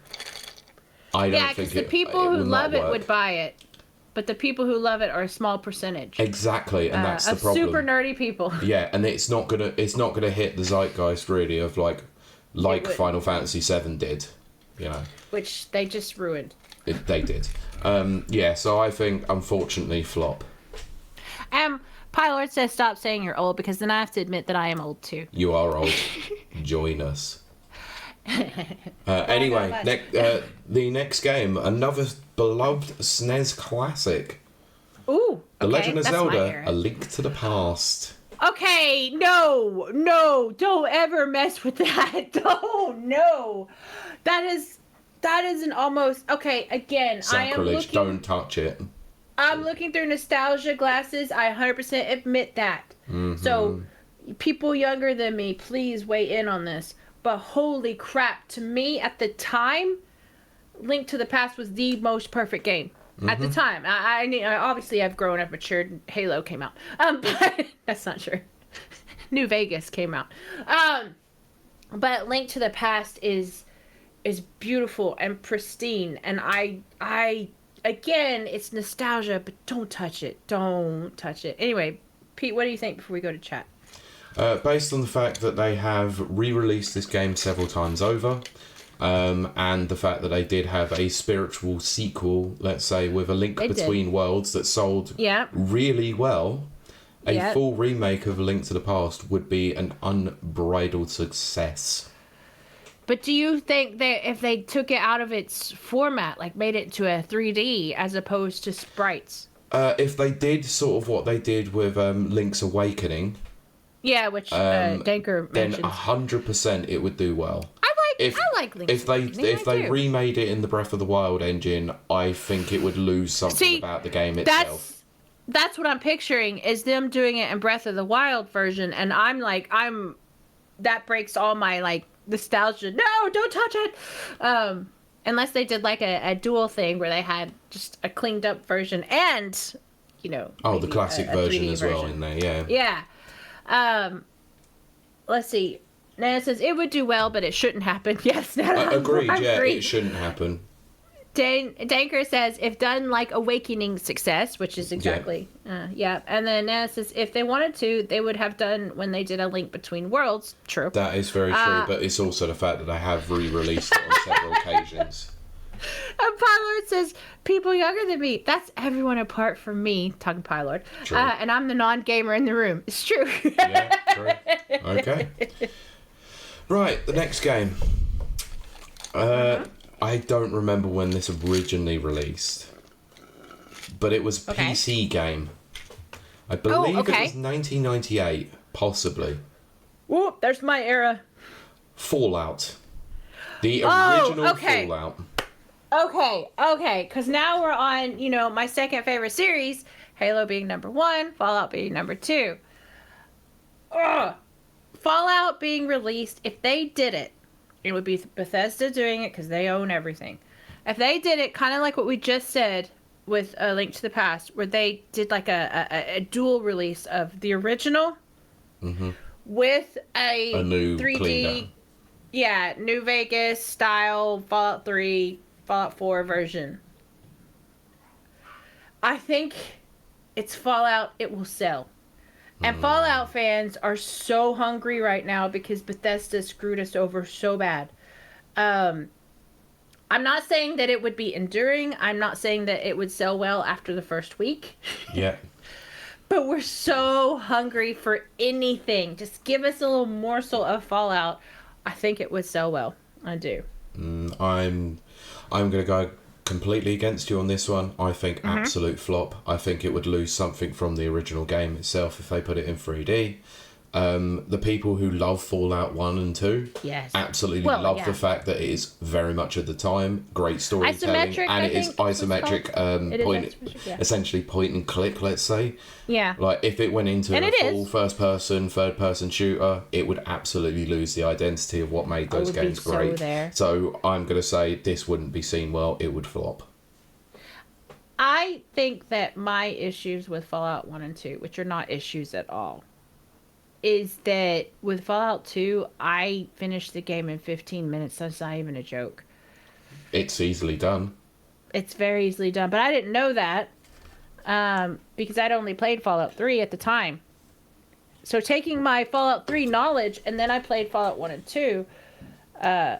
I don't think the people who love it would buy it, but the people who love it are a small percentage. Exactly, and that's the problem. Super nerdy people. Yeah, and it's not gonna hit the zeitgeist really of like Final Fantasy VII did. You know, which they just ruined. They did. So I think, unfortunately, flop. Pylord says stop saying you're old because then I have to admit that I am old too. You are old. Join us. Anyway, the next game, another beloved SNES classic. Ooh, The Legend of Zelda: A Link to the Past. Okay, no, don't ever mess with that. No. That is an almost... Okay, again, Sacrilege, don't touch it. I'm looking through nostalgia glasses. I 100% admit that. So, people younger than me, please weigh in on this. but holy crap, to me at the time, Link to the Past was the most perfect game. At the time. I obviously I've grown up, matured, and Halo came out. But that's not true. New Vegas came out. But Link to the Past is beautiful and pristine, and I again, it's nostalgia, but don't touch it. Don't touch it. Anyway, Pete, what do you think before we go to chat? Based on the fact that they have re-released this game several times over, and the fact that they did have a spiritual sequel, let's say, with A Link Between Worlds that sold really well, a full remake of A Link to the Past would be an unbridled success. But do you think that if they took it out of its format, like made it into a 3D as opposed to sprites? If they did sort of what they did with Link's Awakening... Yeah, which Danker mentioned. Then 100% it would do well. I like Link's Awakening. If they remade it in the Breath of the Wild engine, I think it would lose something about the game itself. That's what I'm picturing, is them doing it in Breath of the Wild version, and that breaks all my like nostalgia. No, don't touch it. Unless they did like a dual thing where they had just a cleaned up version and, you know, the classic version as well in there. Yeah. Let's see. Nana says it would do well, but it shouldn't happen. Yes, Nana. Agreed. It shouldn't happen. Danker says if done like Awakening success, which is exactly yeah. And then Nana says if they wanted to, they would have done when they did A Link Between Worlds. True. That is very true, but it's also the fact that they have re-released it on several occasions. And Pylord says, people younger than me. That's everyone apart from me, talking Pylord. And I'm the non-gamer in the room. It's true. Yeah, true. Okay. Right, the next game. I don't remember when this originally released, but it was a PC game. I believe it was 1998, possibly. Whoop, there's my era. Fallout. The original Fallout. Okay, because now we're on, you know, my second favorite series, Halo being number 1, Fallout being number 2. Fallout being released, if they did it, it would be Bethesda doing it because they own everything. If they did it kind of like what we just said with A Link to the Past, where they did like a dual release of the original with a new 3D, New Vegas style Fallout 3, Fallout 4 version. I think it's Fallout, it will sell. And Fallout fans are so hungry right now because Bethesda screwed us over so bad. I'm not saying that it would be enduring. I'm not saying that it would sell well after the first week. Yeah. But we're so hungry for anything. Just give us a little morsel of Fallout. I think it would sell well. I do. I'm going to go completely against you on this one. I think absolute flop. I think it would lose something from the original game itself if they put it in 3D. The people who love Fallout 1 and 2 absolutely love the fact that it is very much at the time great storytelling, and it is isometric, essentially point and click, let's say. Yeah. Like if it went into a full first person, third person shooter, it would absolutely lose the identity of what made those games great. So I'm going to say this wouldn't be seen well, it would flop. I think that my issues with Fallout 1 and 2, which are not issues at all, is that with Fallout 2, I finished the game in 15 minutes. That's not even a joke. It's easily done. It's very easily done, but I didn't know that because I'd only played Fallout 3 at the time. So taking my Fallout 3 knowledge, and then I played Fallout 1 and 2, I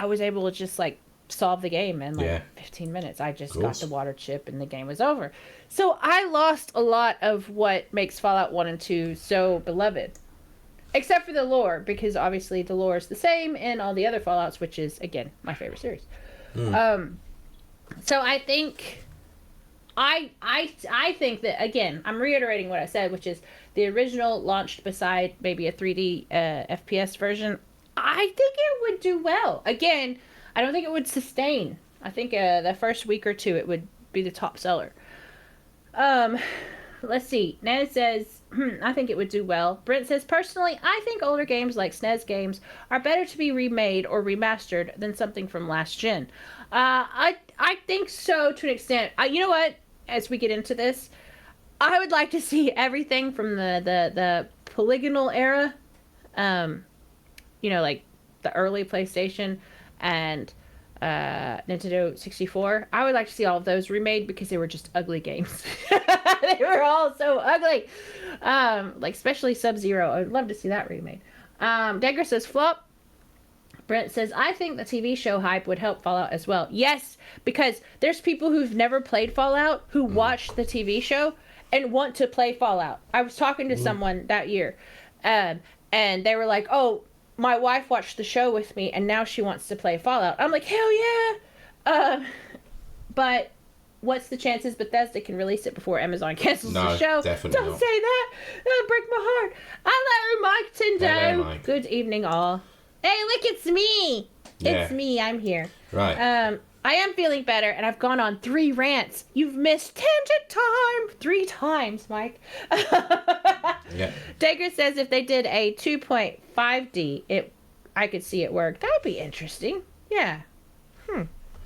was able to just like solve the game in 15 minutes. I just got the water chip and the game was over. So I lost a lot of what makes Fallout 1 and 2 so beloved. Except for the lore, because obviously the lore is the same in all the other Fallouts, which is, again, my favorite series. So I think... I think that, again, I'm reiterating what I said, which is the original launched beside maybe a 3D FPS version. I think it would do well. Again, I don't think it would sustain. I think the first week or two it would be the top seller. let's see. Nana says, I think it would do well. Brent says, personally, I think older games like SNES games are better to be remade or remastered than something from last gen. I think so to an extent. You know what? As we get into this, I would like to see everything from the polygonal era. Like the early PlayStation and Nintendo 64. I would like to see all of those remade because they were just ugly games. They were all so ugly. Like especially Sub-Zero. I would love to see that remade. Degger says flop. Brent says, I think the TV show hype would help Fallout as well. Yes, because there's people who've never played Fallout who watch the TV show and want to play Fallout. I was talking to someone that year, and they were like, oh, my wife watched the show with me, and now she wants to play Fallout. I'm like, hell yeah! But what's the chances Bethesda can release it before Amazon cancels the show? Definitely Don't not. say that! That'll break my heart. I let Mike Hello, Tindo. Mike. Good evening, all. Hey, look, it's me! Yeah. It's me, I'm here. Right. I am feeling better, and I've gone on 3 rants. You've missed tangent time 3 times, Mike. Yeah. Dagger says if they did a 2.5D, I could see it work. That would be interesting. Yeah.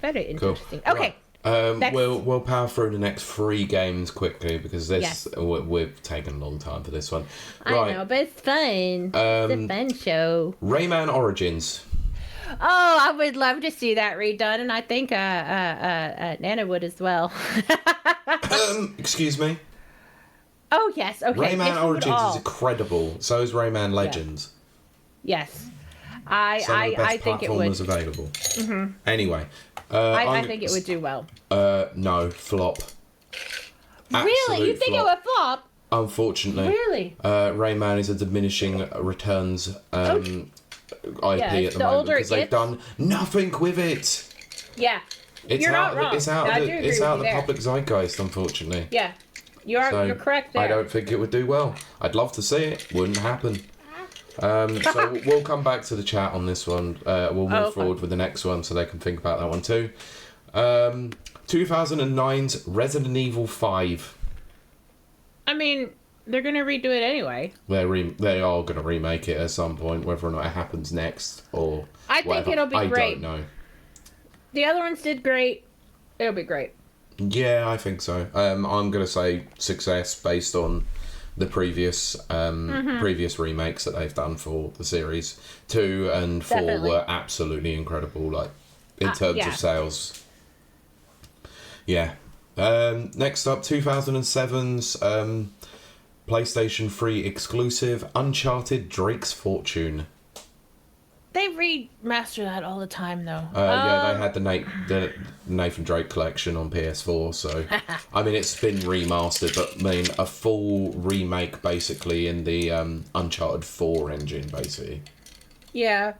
Very interesting. Cool. Okay. Right. We'll power through the next 3 games quickly because Yes. we've taken a long time for this one. I know, but it's fun. It's a fun show. Rayman Origins. Oh, I would love to see that redone, and I think Nana would as well. Excuse me. Oh, yes. Okay. Rayman yes, Origins is incredible. So is Rayman Legends. Yes. Some of the best I think it would. platformers available. Mm-hmm. Anyway. I think it would do well. No, flop. Really? You think it would flop? Unfortunately. Really? Rayman is a diminishing returns IP at the moment older because they've done nothing with it. Yeah. You're not wrong. It's out of the public zeitgeist, unfortunately. Yeah. You're correct there. I don't think it would do well. I'd love to see it. Wouldn't happen. So we'll come back to the chat on this one. We'll move forward with the next one so they can think about that one too. 2009's Resident Evil 5. I mean, they're going to redo it anyway. They are going to remake it at some point, whether or not it happens next or I think it'll be great. I don't know. The other ones did great. It'll be great. Yeah, I think so. I'm going to say success based on the previous remakes that they've done for the series. 2 and 4 were absolutely incredible, like in terms of sales. Yeah. Next up, 2007's PlayStation 3 exclusive Uncharted Drake's Fortune. They remaster that all the time, though. Yeah, they had the Nathan Drake collection on PS4, so I mean it's been remastered, but I mean a full remake basically in the Uncharted 4 engine, basically. Yeah,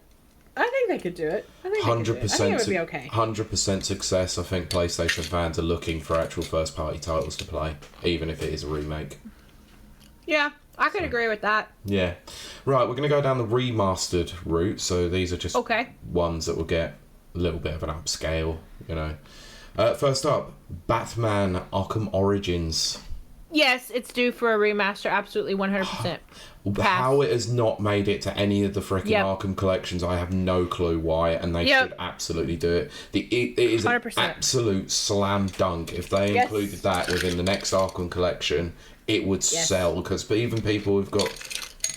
I think they could do it. I think 100%. I think it would be okay. 100% success. I think PlayStation fans are looking for actual first-party titles to play, even if it is a remake. Yeah. I could agree with that. Yeah. Right, we're going to go down the remastered route. So these are just ones that will get a little bit of an upscale, you know. First up, Batman Arkham Origins. Yes, it's due for a remaster. Absolutely, 100%. How it has not made it to any of the freaking Arkham collections, I have no clue why, and they should absolutely do it. It is 100%. An absolute slam dunk. If they included that within the next Arkham collection, it would sell, because even people who've got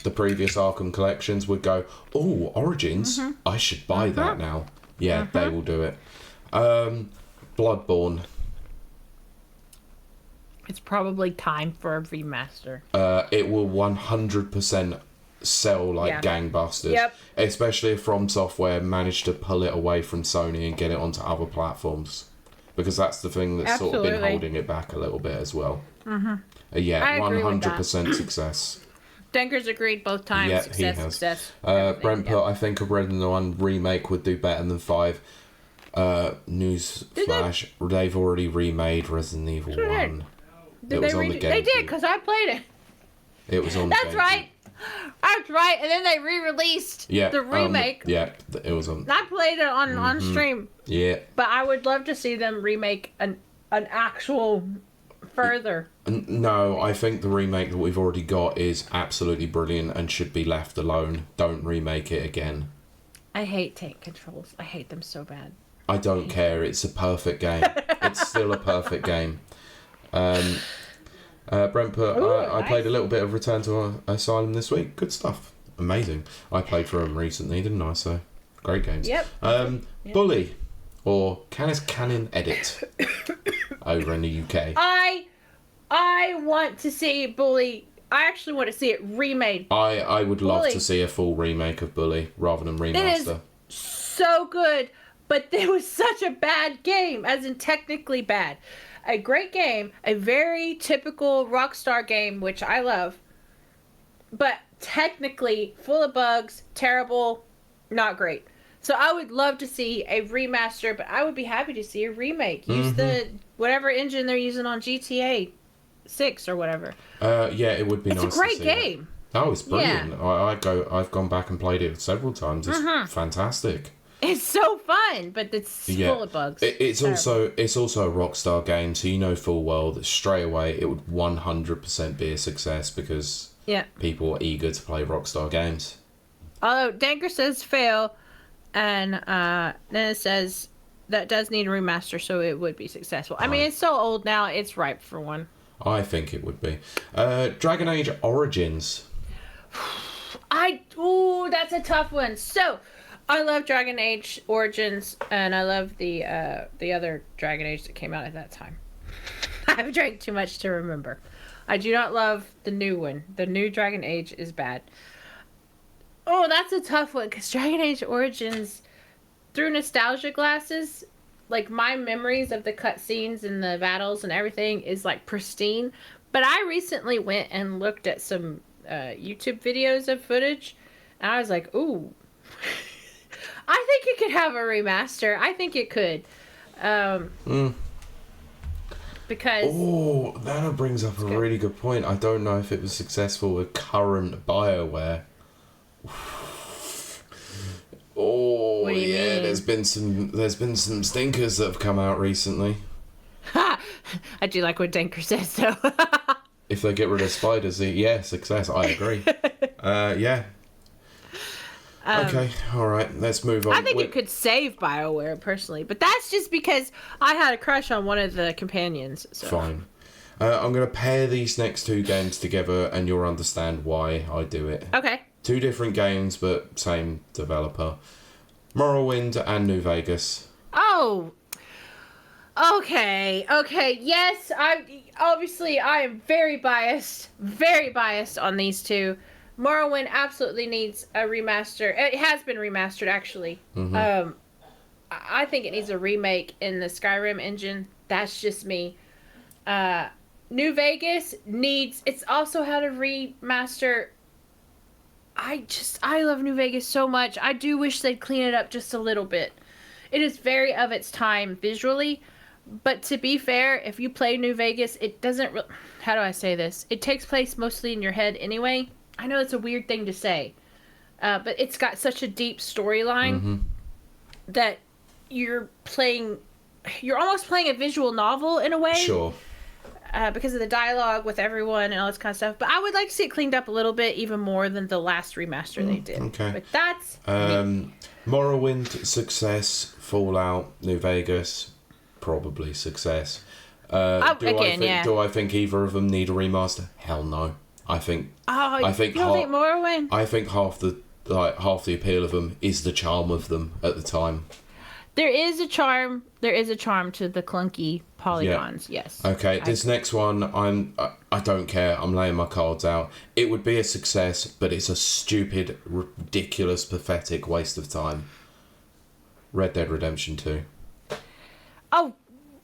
the previous Arkham collections would go, oh, Origins, I should buy that now. Yeah, they will do it. Bloodborne. It's probably time for a remaster. It will 100% sell like gangbusters. Yep. Especially if From Software managed to pull it away from Sony and get it onto other platforms. Because that's the thing that's sort of been holding it back a little bit as well. Yeah, 100% success. Denker's agreed both times. Yeah, success, he has. Success. Brent put, I think a Resident Evil 1 remake would do better than 5. Newsflash, they've already remade Resident Evil 1. Did they redo? They did, because I played it. It was on. That's right. That's right. And then they re-released the remake. It was on. I played it on stream. Yeah. But I would love to see them remake an actual further. No, I think the remake that we've already got is absolutely brilliant and should be left alone. Don't remake it again. I hate tank controls. I hate them so bad. I don't care. It's a perfect game. It's still a perfect game. Brent put, I played a little bit of Return to Asylum this week. Good stuff. Amazing. I played through them recently, didn't I? So, great games. Yep. Bully, or Canis Canon Edit, over in the UK. I want to see Bully. I actually want to see it remade. I would love Bully. to see a full remake of Bully rather than remaster. It is so good, but it was such a bad game, as in technically bad. A great game, a very typical Rockstar game, which I love, but technically full of bugs, terrible, not great. So I would love to see a remaster, but I would be happy to see a remake. Use the whatever engine they're using on GTA 6 or whatever. Yeah, it would be nice to see. It's a great game. Oh, it's brilliant. Yeah. I've gone back and played it several times. It's fantastic. It's so fun, but it's full of bugs. It's also a Rockstar game, so you know full well that straight away it would 100% be a success because people are eager to play Rockstar games. Although Danker says fail, and then it says that does need a remaster, so it would be successful. I mean, it's so old now; it's ripe for one. I think it would be. Dragon Age Origins. That's a tough one. So, I love Dragon Age Origins, and I love the other Dragon Age that came out at that time. I've drank too much to remember. I do not love the new one. The new Dragon Age is bad. Oh, that's a tough one, because Dragon Age Origins, through nostalgia glasses, like, my memories of the cutscenes and the battles and everything is, like, pristine. But I recently went and looked at some YouTube videos of footage, and I was like, ooh. I think it could have a remaster. I think it could. Because... Oh, that brings up a really good point. I don't know if it was successful with current BioWare. Oh, yeah, there's been some stinkers that have come out recently. Ha! I do like what Danker says, so. If they get rid of spiders, success. I agree. Yeah. Okay, all right, let's move on. I think it could save BioWare, personally, but that's just because I had a crush on one of the companions. So. Fine. I'm going to pair these next two games together, and you'll understand why I do it. Okay. Two different games, but same developer. Morrowind and New Vegas. Oh. Okay. Yes, I am very biased on these two. Morrowind absolutely needs a remaster. It has been remastered, actually. Mm-hmm. I think it needs a remake in the Skyrim engine. That's just me. New Vegas it's also had a remaster. I love New Vegas so much. I do wish they'd clean it up just a little bit. It is very of its time visually, but to be fair, if you play New Vegas, it doesn't how do I say this? It takes place mostly in your head anyway. I know it's a weird thing to say, but it's got such a deep storyline that you're almost playing a visual novel in a way. Sure. Because of the dialogue with everyone and all this kind of stuff. But I would like to see it cleaned up a little bit, even more than the last remaster they did. Okay. But that's Morrowind, success. Fallout, New Vegas, probably success. Do I think either of them need a remaster? Hell no. I think Morrowind? I think half the appeal of them is the charm of them at the time. There is a charm to the clunky polygons, yes. Okay, this next one, I don't care. I'm laying my cards out. It would be a success, but it's a stupid, ridiculous, pathetic waste of time. Red Dead Redemption 2. Oh,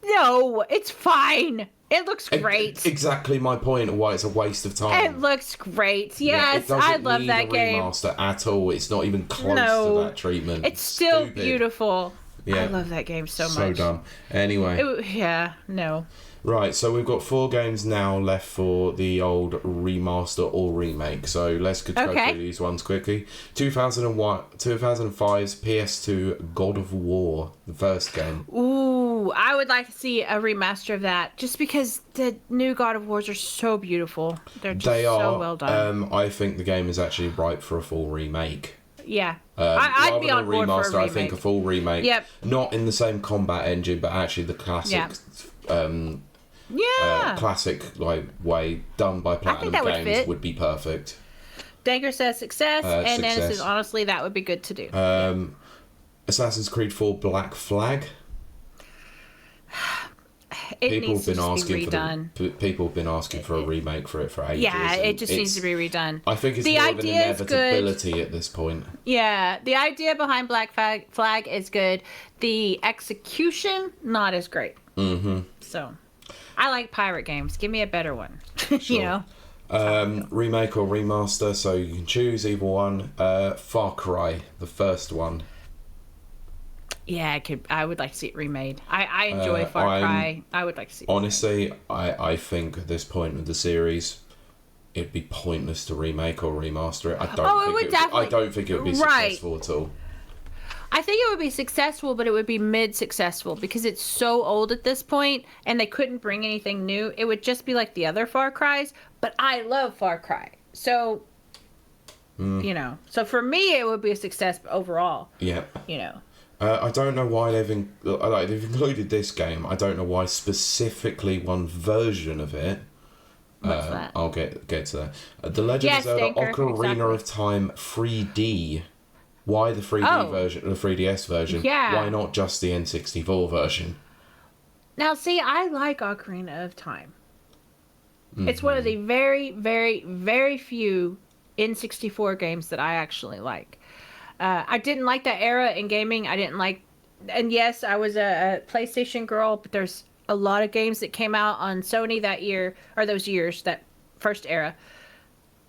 no, it's fine. It looks great. Exactly my point of why it's a waste of time. It looks great. Yes, I love that game. It doesn't need a remaster at all. It's not even close to that treatment. It's still beautiful. Yeah. I love that game so much. So dumb. Anyway. No. Right, so we've got 4 games now left for the old remaster or remake. So let's go through these ones quickly. 2005's PS2 God of War, the first game. Ooh. Ooh, I would like to see a remaster of that, just because the new God of Wars are so beautiful. They're just so well done. I think the game is actually ripe for a full remake. Yeah. I'd be on board for a remake. I think a full remake. Yep. Not in the same combat engine, but actually the classic... classic way done by Platinum Games would be perfect. Danger says success, and Dennis says honestly that would be good to do. Assassin's Creed 4 Black Flag. People have been asking for a remake for it for ages. Yeah, it just needs to be redone. I think it's more of an inevitability at this point. Yeah, the idea behind Black Flag is good. The execution, not as great. Mm-hmm. So, I like pirate games. Give me a better one. Sure. You know? Remake or remaster, so you can choose either one. Far Cry, the first one. Yeah, I would like to see it remade. I enjoy Far Cry. I would like to see it honestly, I think at this point of the series, it'd be pointless to remake or remaster it. I don't think it would be successful at all. I think it would be successful, but it would be mid-successful because it's so old at this point, and they couldn't bring anything new. It would just be like the other Far Cries, but I love Far Cry. So, you know. So for me, it would be a success overall. Yeah. You know. I don't know why they've included this game. I don't know why specifically one version of it. What's that? I'll get to that. The Legend of Zelda Ocarina of Time 3D. Why the 3D version, the 3DS version? Yeah. Why not just the N64 version? Now, see, I like Ocarina of Time. Mm-hmm. It's one of the very, very, very few N64 games that I actually like. I didn't like that era in gaming. I didn't like... And yes, I was a PlayStation girl, but there's a lot of games that came out on Sony that year, or those years, that first era.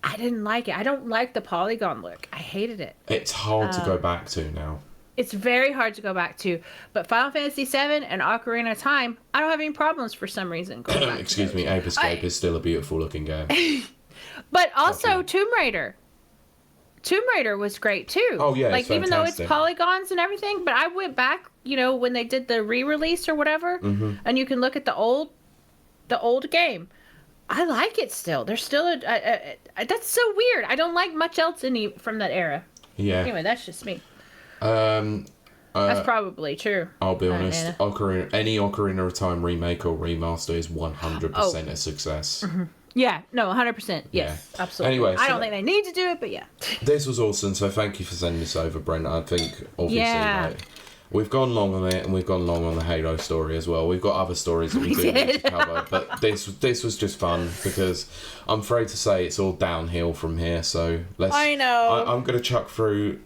I didn't like it. I don't like the polygon look. I hated it. It's hard to go back to now. It's very hard to go back to. But Final Fantasy VII and Ocarina of Time, I don't have any problems for some reason going back Excuse me, Ape Escape is still a beautiful looking game. But also Tomb Raider. Tomb Raider was great too. Oh yeah, like even though it's polygons and everything, but I went back, you know, when they did the re-release or whatever, and you can look at the old game. I like it still. There's still that's so weird. I don't like much else from that era. Yeah. Anyway, that's just me. That's probably true. I'll be honest. Any Ocarina of Time remake or remaster is 100% a success. Mm-hmm. Yeah, no, 100%. Yes, yeah. Absolutely. Anyway, I don't think they need to do it, but yeah. This was awesome, so thank you for sending this over, Brent. I think, obviously, we've gone long on it, and we've gone long on the Halo story as well. We've got other stories that we do need to cover, but this was just fun, because I'm afraid to say it's all downhill from here, so let's... I know. I'm going to chuck through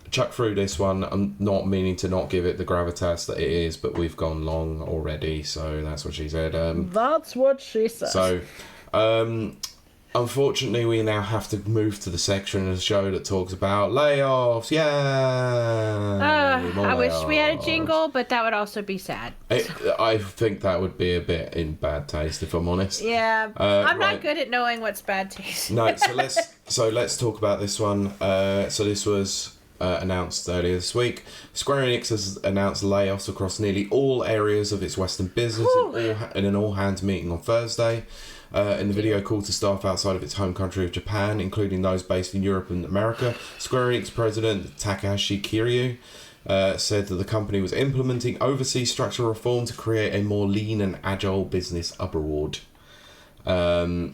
this one. I'm not meaning to not give it the gravitas that it is, but we've gone long already, so that's what she said. That's what she said. So... unfortunately, we now have to move to the section of the show that talks about layoffs. Yeah, I wish we had a jingle, but that would also be sad. I think that would be a bit in bad taste, if I'm honest. Yeah, I'm not good at knowing what's bad taste. No, so let's talk about this one. So this was announced earlier this week. Square Enix has announced layoffs across nearly all areas of its Western business in an all-hands meeting on Thursday. In the video call to staff outside of its home country of Japan, including those based in Europe and America, Square Enix president Takahashi Kiryu said that the company was implementing overseas structural reform to create a more lean and agile business abroad. So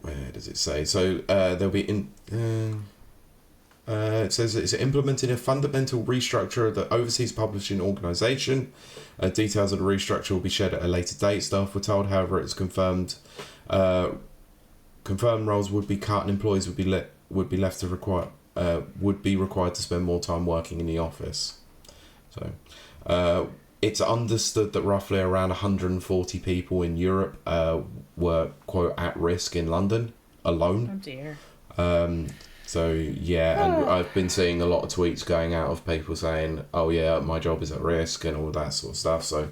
where does it say? So there'll be it says it's implementing a fundamental restructure of the overseas publishing organisation. Details of the restructure will be shared at a later date. Staff were told, however, it's confirmed roles would be cut and employees would be required to spend more time working in the office. So it's understood that roughly around 140 people in Europe were, quote, at risk in London alone. Oh dear. So, yeah, and I've been seeing a lot of tweets going out of people saying, oh, yeah, my job is at risk and all that sort of stuff. So,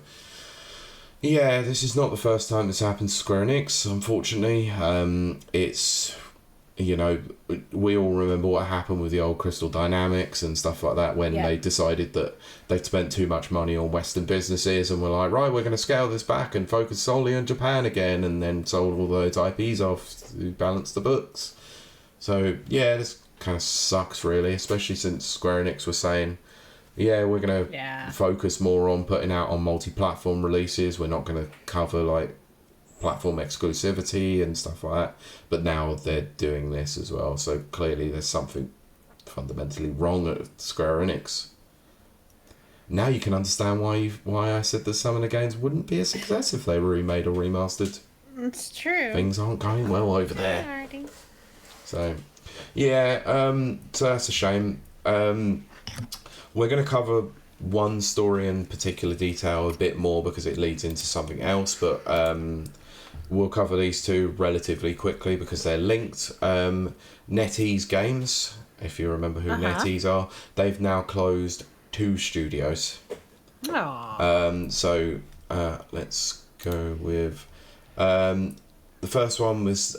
yeah, this is not the first time this happened to Square Enix, unfortunately. It's you know, we all remember what happened with the old Crystal Dynamics and stuff like that when they decided that they'd spent too much money on Western businesses and were like, right, we're going to scale this back and focus solely on Japan again, and then sold all those IPs off to balance the books. So, yeah, this kind of sucks, really, especially since Square Enix was saying, yeah, we're going to focus more on putting out on multi-platform releases. We're not going to cover, like, platform exclusivity and stuff like that, but now they're doing this as well, so clearly there's something fundamentally wrong at Square Enix. Now you can understand why I said that some of the games wouldn't be a success if they were remade or remastered. It's true. Things aren't going well over there. So yeah, so that's a shame. We're going to cover one story in particular detail a bit more because it leads into something else, but we'll cover these two relatively quickly because they're linked. NetEase Games, if you remember who NetEase are, they've now closed 2 studios. So let's go with the first one was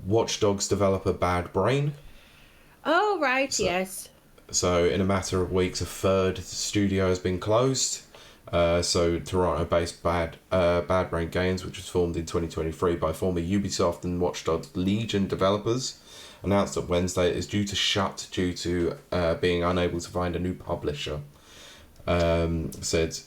Watch Dogs developer Bad Brain. Oh, right, yes. So in a matter of weeks, a third studio has been closed. So Toronto-based Bad Brain Games, which was formed in 2023 by former Ubisoft and Watch Dogs Legion developers, announced that Wednesday it is due to shut due to being unable to find a new publisher. Said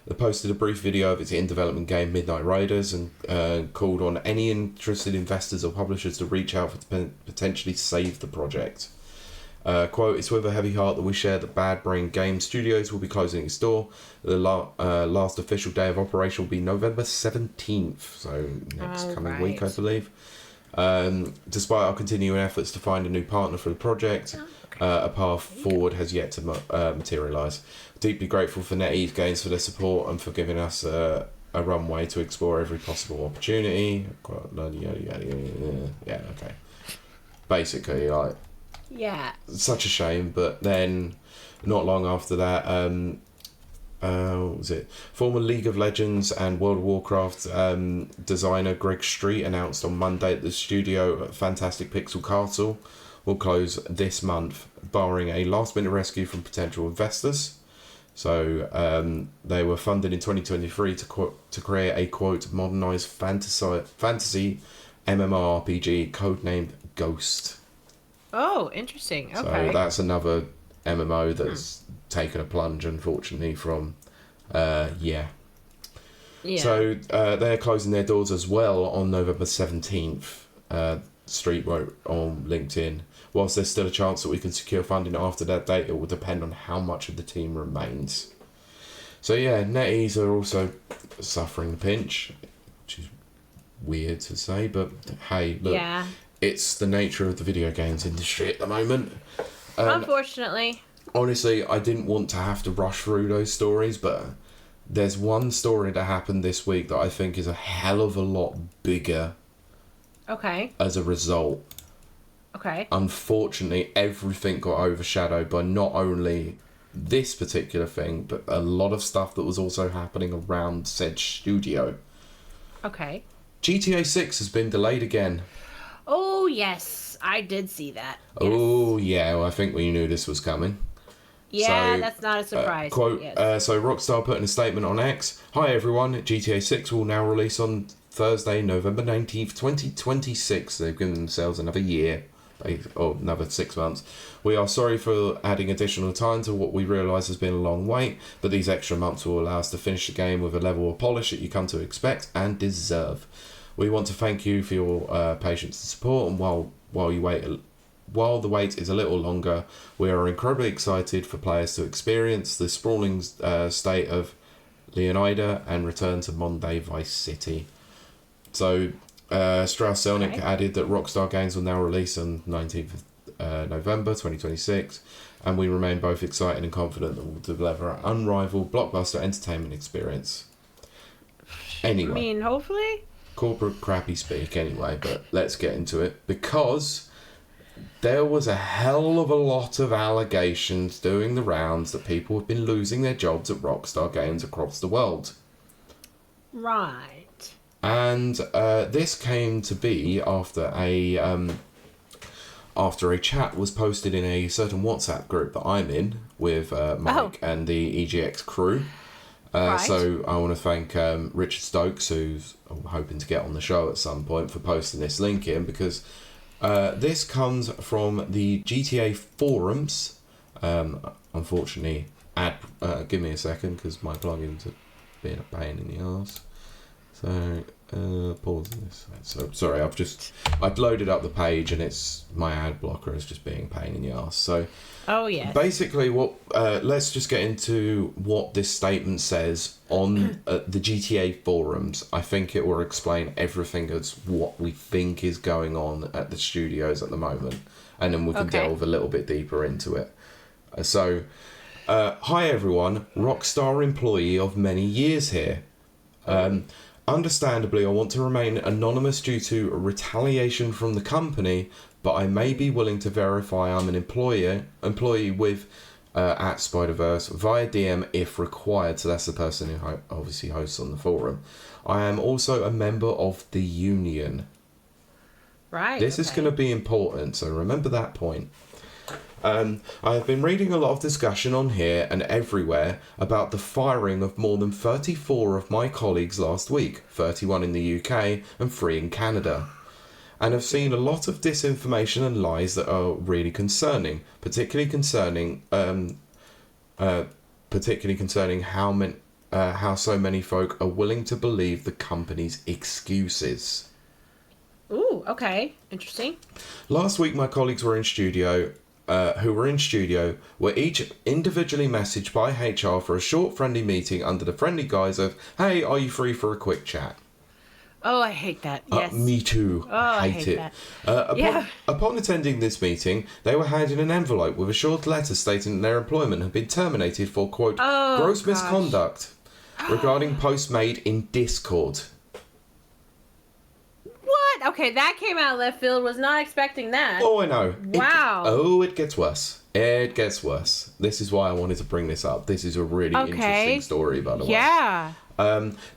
they posted a brief video of its in-development game Midnight Riders and called on any interested investors or publishers to reach out to potentially save the project. Quote, it's with a heavy heart that we share that Bad Brain Game Studios will be closing its door. The last official day of operation will be November 17th, so next coming week, I believe. Despite our continuing efforts to find a new partner for the project, a path forward has yet to materialise. Deeply grateful for NetEase Games for their support and for giving us a runway to explore every possible opportunity. Yeah, okay. Basically, like, yeah, such a shame. But then, not long after that, what was it? Former League of Legends and World of Warcraft designer Greg Street announced on Monday that the studio at Fantastic Pixel Castle will close this month, barring a last-minute rescue from potential investors. So they were funded in 2023 to create a quote modernised fantasy MMORPG codenamed Ghost. Oh, interesting. Okay. So that's another MMO that's taken a plunge, unfortunately, from yeah. So they're closing their doors as well on November 17th. Street wrote on LinkedIn. Whilst there's still a chance that we can secure funding after that date, it will depend on how much of the team remains. So yeah, NetEase are also suffering the pinch, which is weird to say, but hey, look, it's the nature of the video games industry at the moment. Unfortunately. Honestly, I didn't want to have to rush through those stories, but there's one story that happened this week that I think is a hell of a lot bigger. Okay. As a result. Okay. Unfortunately, everything got overshadowed by not only this particular thing, but a lot of stuff that was also happening around said studio. Okay. GTA 6 has been delayed again. Oh, yes. I did see that. Yes. Oh, yeah. Well, I think we knew this was coming. Yeah, so, that's not a surprise. Quote, so Rockstar put in a statement on X, "Hi everyone, GTA 6 will now release on Thursday, November 19th, 2026. They've given themselves another year, or another 6 months. We are sorry for adding additional time to what we realise has been a long wait, but these extra months will allow us to finish the game with a level of polish that you come to expect and deserve. We want to thank you for your patience and support, and while the wait is a little longer, we are incredibly excited for players to experience the sprawling state of Leonida and return to modern-day Vice City." So, Strauss Zelnick added that Rockstar Games will now release on 19th of November 2026, and we remain both excited and confident that we'll deliver an unrivaled blockbuster entertainment experience. Anyway. I mean, hopefully? Corporate crappy speak anyway, but let's get into it, because there was a hell of a lot of allegations doing the rounds that people have been losing their jobs at Rockstar Games across the world. Right. And this came to be after a after a chat was posted in a certain WhatsApp group that I'm in with Mike and the EGX crew. Right. So I want to thank Richard Stokes, who's hoping to get on the show at some point, for posting this link in, because this comes from the GTA forums. Unfortunately, give me a second because my plugins are being a pain in the arse. So pause this. So sorry, I've loaded up the page and my ad blocker is just being a pain in the arse. So basically, let's just get into what this statement says on the GTA forums. I think it will explain everything as what we think is going on at the studios at the moment, and then we can delve a little bit deeper into it. So, hi everyone, Rockstar employee of many years here. Understandably, I want to remain anonymous due to retaliation from the company, but I may be willing to verify I'm an employee with at Spider-Verse via DM if required. So that's the person who obviously hosts on the forum. I am also a member of the union. Right. This is going to be important, so remember that point. I have been reading a lot of discussion on here and everywhere about the firing of more than 34 of my colleagues last week, 31 in the UK and 3 in Canada. And have seen a lot of disinformation and lies that are really concerning, particularly concerning how so many folk are willing to believe the company's excuses. Ooh, okay. Interesting. Last week, my colleagues were in studio were each individually messaged by HR for a short friendly meeting under the friendly guise of, "Hey, are you free for a quick chat?" Oh, I hate that. Yes. Me too. Oh, I hate it. That. Upon attending this meeting, they were handed an envelope with a short letter stating that their employment had been terminated for, quote, gross misconduct regarding posts made in Discord. What? Okay, that came out of left field. Was not expecting that. Oh, I know. Wow. It gets worse. It gets worse. This is why I wanted to bring this up. This is a really interesting story, by the way. Yeah.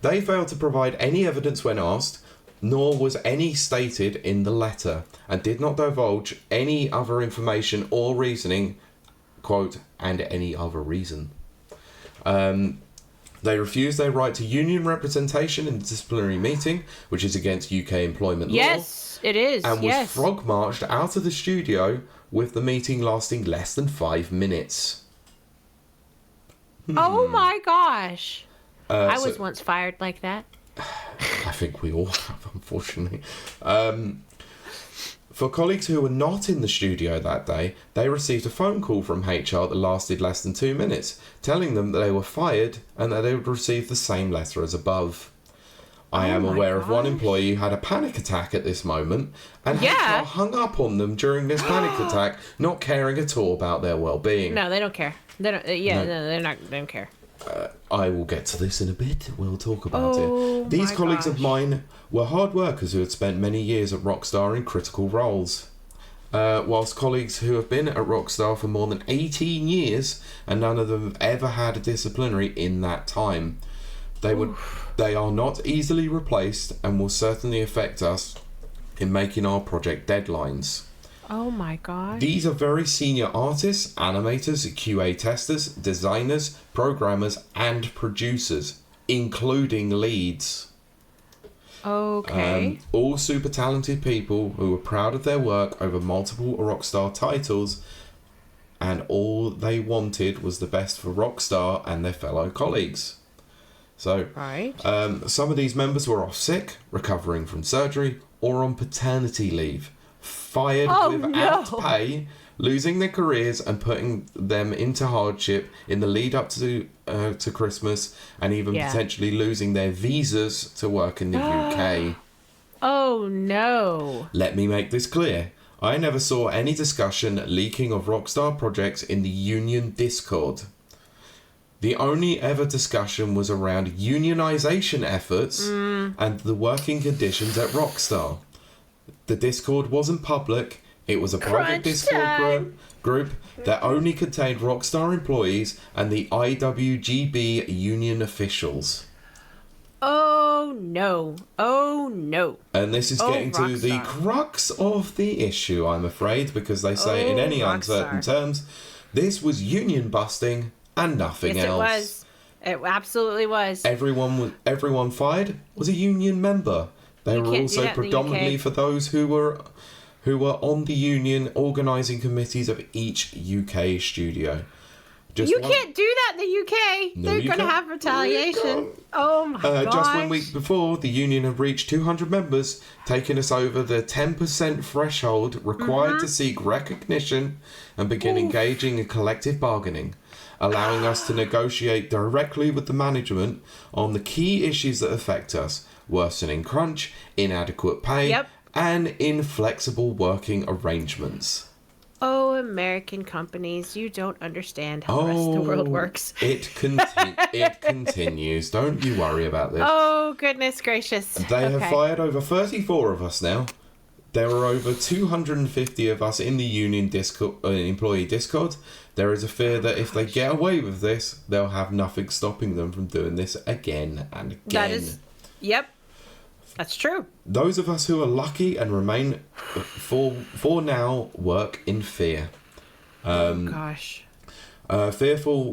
They failed to provide any evidence when asked, nor was any stated in the letter, and did not divulge any other information or reasoning, quote, and any other reason. They refused their right to union representation in the disciplinary meeting, which is against UK employment law. Yes, it is. And was frog-marched out of the studio, with the meeting lasting less than 5 minutes. Oh my gosh. I was once fired like that. I think we all have, unfortunately. For colleagues who were not in the studio that day, they received a phone call from HR that lasted less than 2 minutes, telling them that they were fired and that they would receive the same letter as above. I am aware of one employee who had a panic attack at this moment, and HR hung up on them during this panic attack, not caring at all about their well-being. No, they don't care. They don't. They don't care. I will get to this in a bit. We'll talk about it. These colleagues of mine were hard workers who had spent many years at Rockstar in critical roles. Whilst colleagues who have been at Rockstar for more than 18 years, and none of them have ever had a disciplinary in that time. They are not easily replaced and will certainly affect us in making our project deadlines. Oh my god. These are very senior artists, animators, QA testers, designers, programmers, and producers, including leads. Okay. All super talented people who are proud of their work over multiple Rockstar titles, and all they wanted was the best for Rockstar and their fellow colleagues. So, some of these members were off sick, recovering from surgery, or on paternity leave, fired without pay, losing their careers and putting them into hardship in the lead up to Christmas, and even potentially losing their visas to work in the UK. Oh no. Let me make this clear. I never saw any discussion leaking of Rockstar projects in the union Discord. The only ever discussion was around unionisation efforts and the working conditions at Rockstar. The Discord wasn't public. It was a private Discord group that only contained Rockstar employees and the IWGB union officials. Oh Oh no. Oh no. And this is getting to the Rockstar. crux of the issue, I'm afraid, because they say in any uncertain terms, this was union busting and nothing Yes, else. it was. It absolutely was. Everyone fired was a union member. They were also predominantly for those who were on the union organising committees of each UK studio. Can't do that in the UK. No, They're going to have retaliation. Oh my god. Just 1 week before, the union had reached 200 members, taking us over the 10% threshold required to seek recognition and begin engaging in collective bargaining, allowing us to negotiate directly with the management on the key issues that affect us: worsening crunch, inadequate pay, and inflexible working arrangements. Oh, American companies, you don't understand how the rest of the world works. It continues. Don't you worry about this. Oh, goodness gracious. They have fired over 34 of us now. There are over 250 of us in the union employee Discord. There is a fear that if they get away with this, they'll have nothing stopping them from doing this again and again. That's true. Those of us who are lucky and remain for now work in fear. Fearful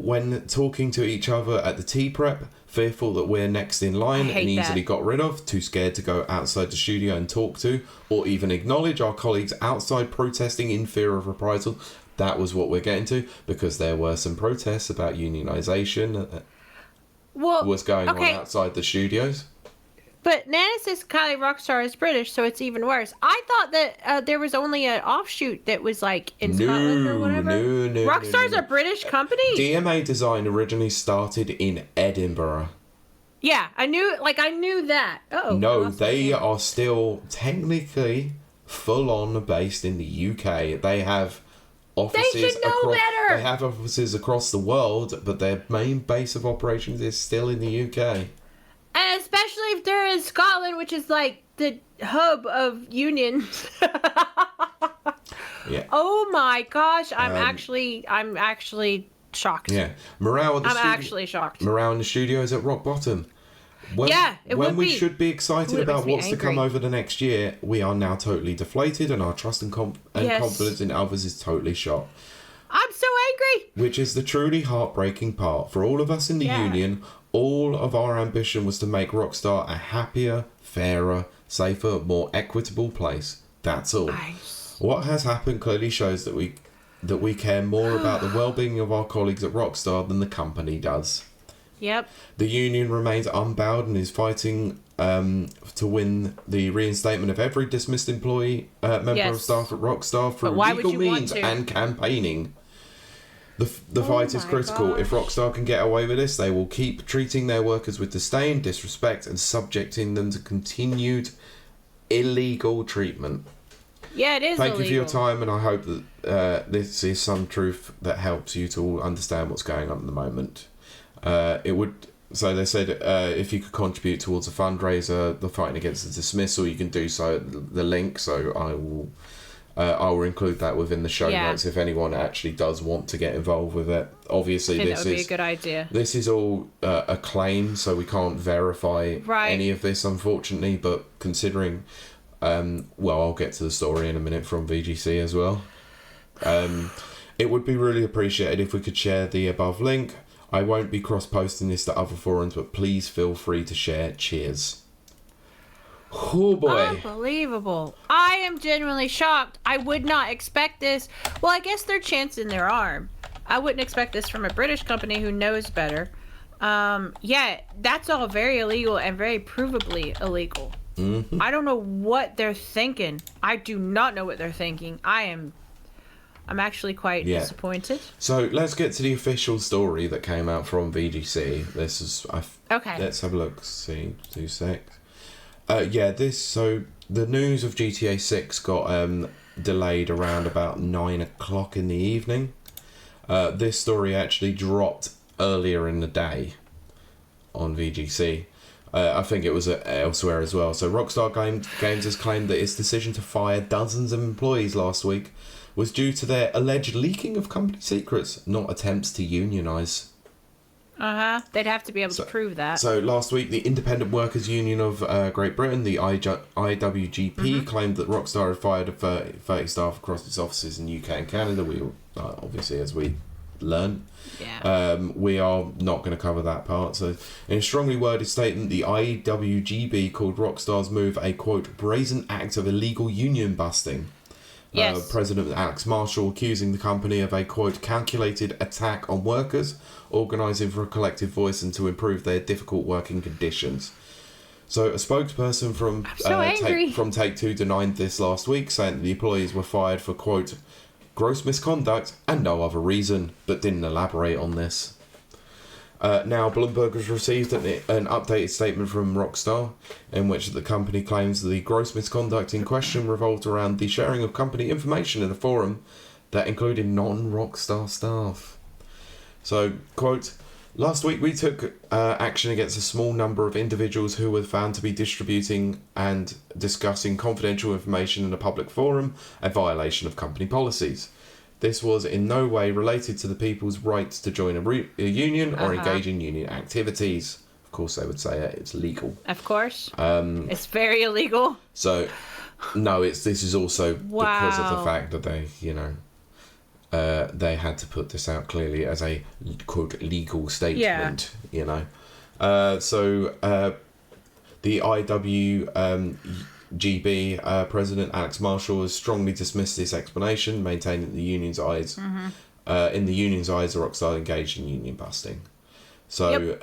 when talking to each other at the tea prep, fearful that we're next in line and easily got rid of, too scared to go outside the studio and talk to or even acknowledge our colleagues outside protesting in fear of reprisal. That was what we're getting to, because there were some protests about unionisation was going on outside the studios. But Nana says Kiley Rockstar is British, so it's even worse. I thought that there was only an offshoot that was like in Scotland or whatever. No. Rockstar's a British company? DMA Design originally started in Edinburgh. Yeah, I knew that. No, they are still technically full on based in the UK. They have offices. They should know better. They have offices across the world, but their main base of operations is still in the UK. And especially if they're in Scotland, which is like the hub of unions. Yeah. Oh my gosh, I'm actually shocked. Yeah, morale. I'm actually shocked. Morale in the studio is at rock bottom. When we should be excited about what's to come over the next year, we are now totally deflated, and our trust and confidence in others is totally shot. I'm so angry. Which is the truly heartbreaking part. For all of us in the union, all of our ambition was to make Rockstar a happier, fairer, safer, more equitable place. That's all. What has happened clearly shows that we care more about the well-being of our colleagues at Rockstar than the company does. Yep. The union remains unbowed and is fighting to win the reinstatement of every dismissed employee member of staff at Rockstar through legal means and campaigning. The fight is critical. If Rockstar can get away with this, they will keep treating their workers with disdain, disrespect, and subjecting them to continued illegal treatment. Yeah, it is Thank you for your time, and I hope that this is some truth that helps you to all understand what's going on at the moment. So they said if you could contribute towards a fundraiser, the fighting against the dismissal, you can do so at the link. So I will include that within the show notes if anyone actually does want to get involved with it. Obviously, that would be a good idea. This is all a claim, so we can't verify any of this, unfortunately. But considering, I'll get to the story in a minute from VGC as well. It would be really appreciated if we could share the above link. I won't be cross-posting this to other forums, but please feel free to share. Cheers. Oh boy. Unbelievable. I am genuinely shocked. I would not expect this. Well, I guess they're chancing their arm. I wouldn't expect this from a British company who knows better. That's all very illegal and very provably illegal. Mm-hmm. I don't know what they're thinking. I do not know what they're thinking. I'm actually quite disappointed. So let's get to the official story that came out from VGC. This is okay. Let's have a look. See, 2 secs. So the news of GTA 6 got delayed around about 9 o'clock in the evening. This story actually dropped earlier in the day on VGC. I think it was elsewhere as well. So Rockstar Games has claimed that its decision to fire dozens of employees last week was due to their alleged leaking of company secrets, not attempts to unionise. They'd have to be able to prove that. So last week, the Independent Workers' Union of Great Britain, the IWGP, claimed that Rockstar had fired 30 staff across its offices in UK and Canada. We obviously, as we learned, we are not going to cover that part. So in a strongly worded statement, the IWGB called Rockstar's move a, quote, brazen act of illegal union busting. Yes. President Alex Marshall accusing the company of a, quote, calculated attack on workers, organising for a collective voice and to improve their difficult working conditions. So a spokesperson from Take-Two denied this last week, saying that the employees were fired for, quote, gross misconduct and no other reason, but didn't elaborate on this. Now, Bloomberg has received an updated statement from Rockstar in which the company claims the gross misconduct in question revolved around the sharing of company information in a forum that included non-Rockstar staff. So, quote, last week we took action against a small number of individuals who were found to be distributing and discussing confidential information in a public forum, a violation of company policies. This was in no way related to the people's right to join a union or engage in union activities. Of course, they would say it's legal. Of course. It's very illegal. So, no, this is also because of the fact that they, they had to put this out clearly as a, quote, legal statement, the IWGB President Alex Marshall has strongly dismissed this explanation, maintaining the union's eyes, in the union's eyes, the Rockstar engaged in union busting. So,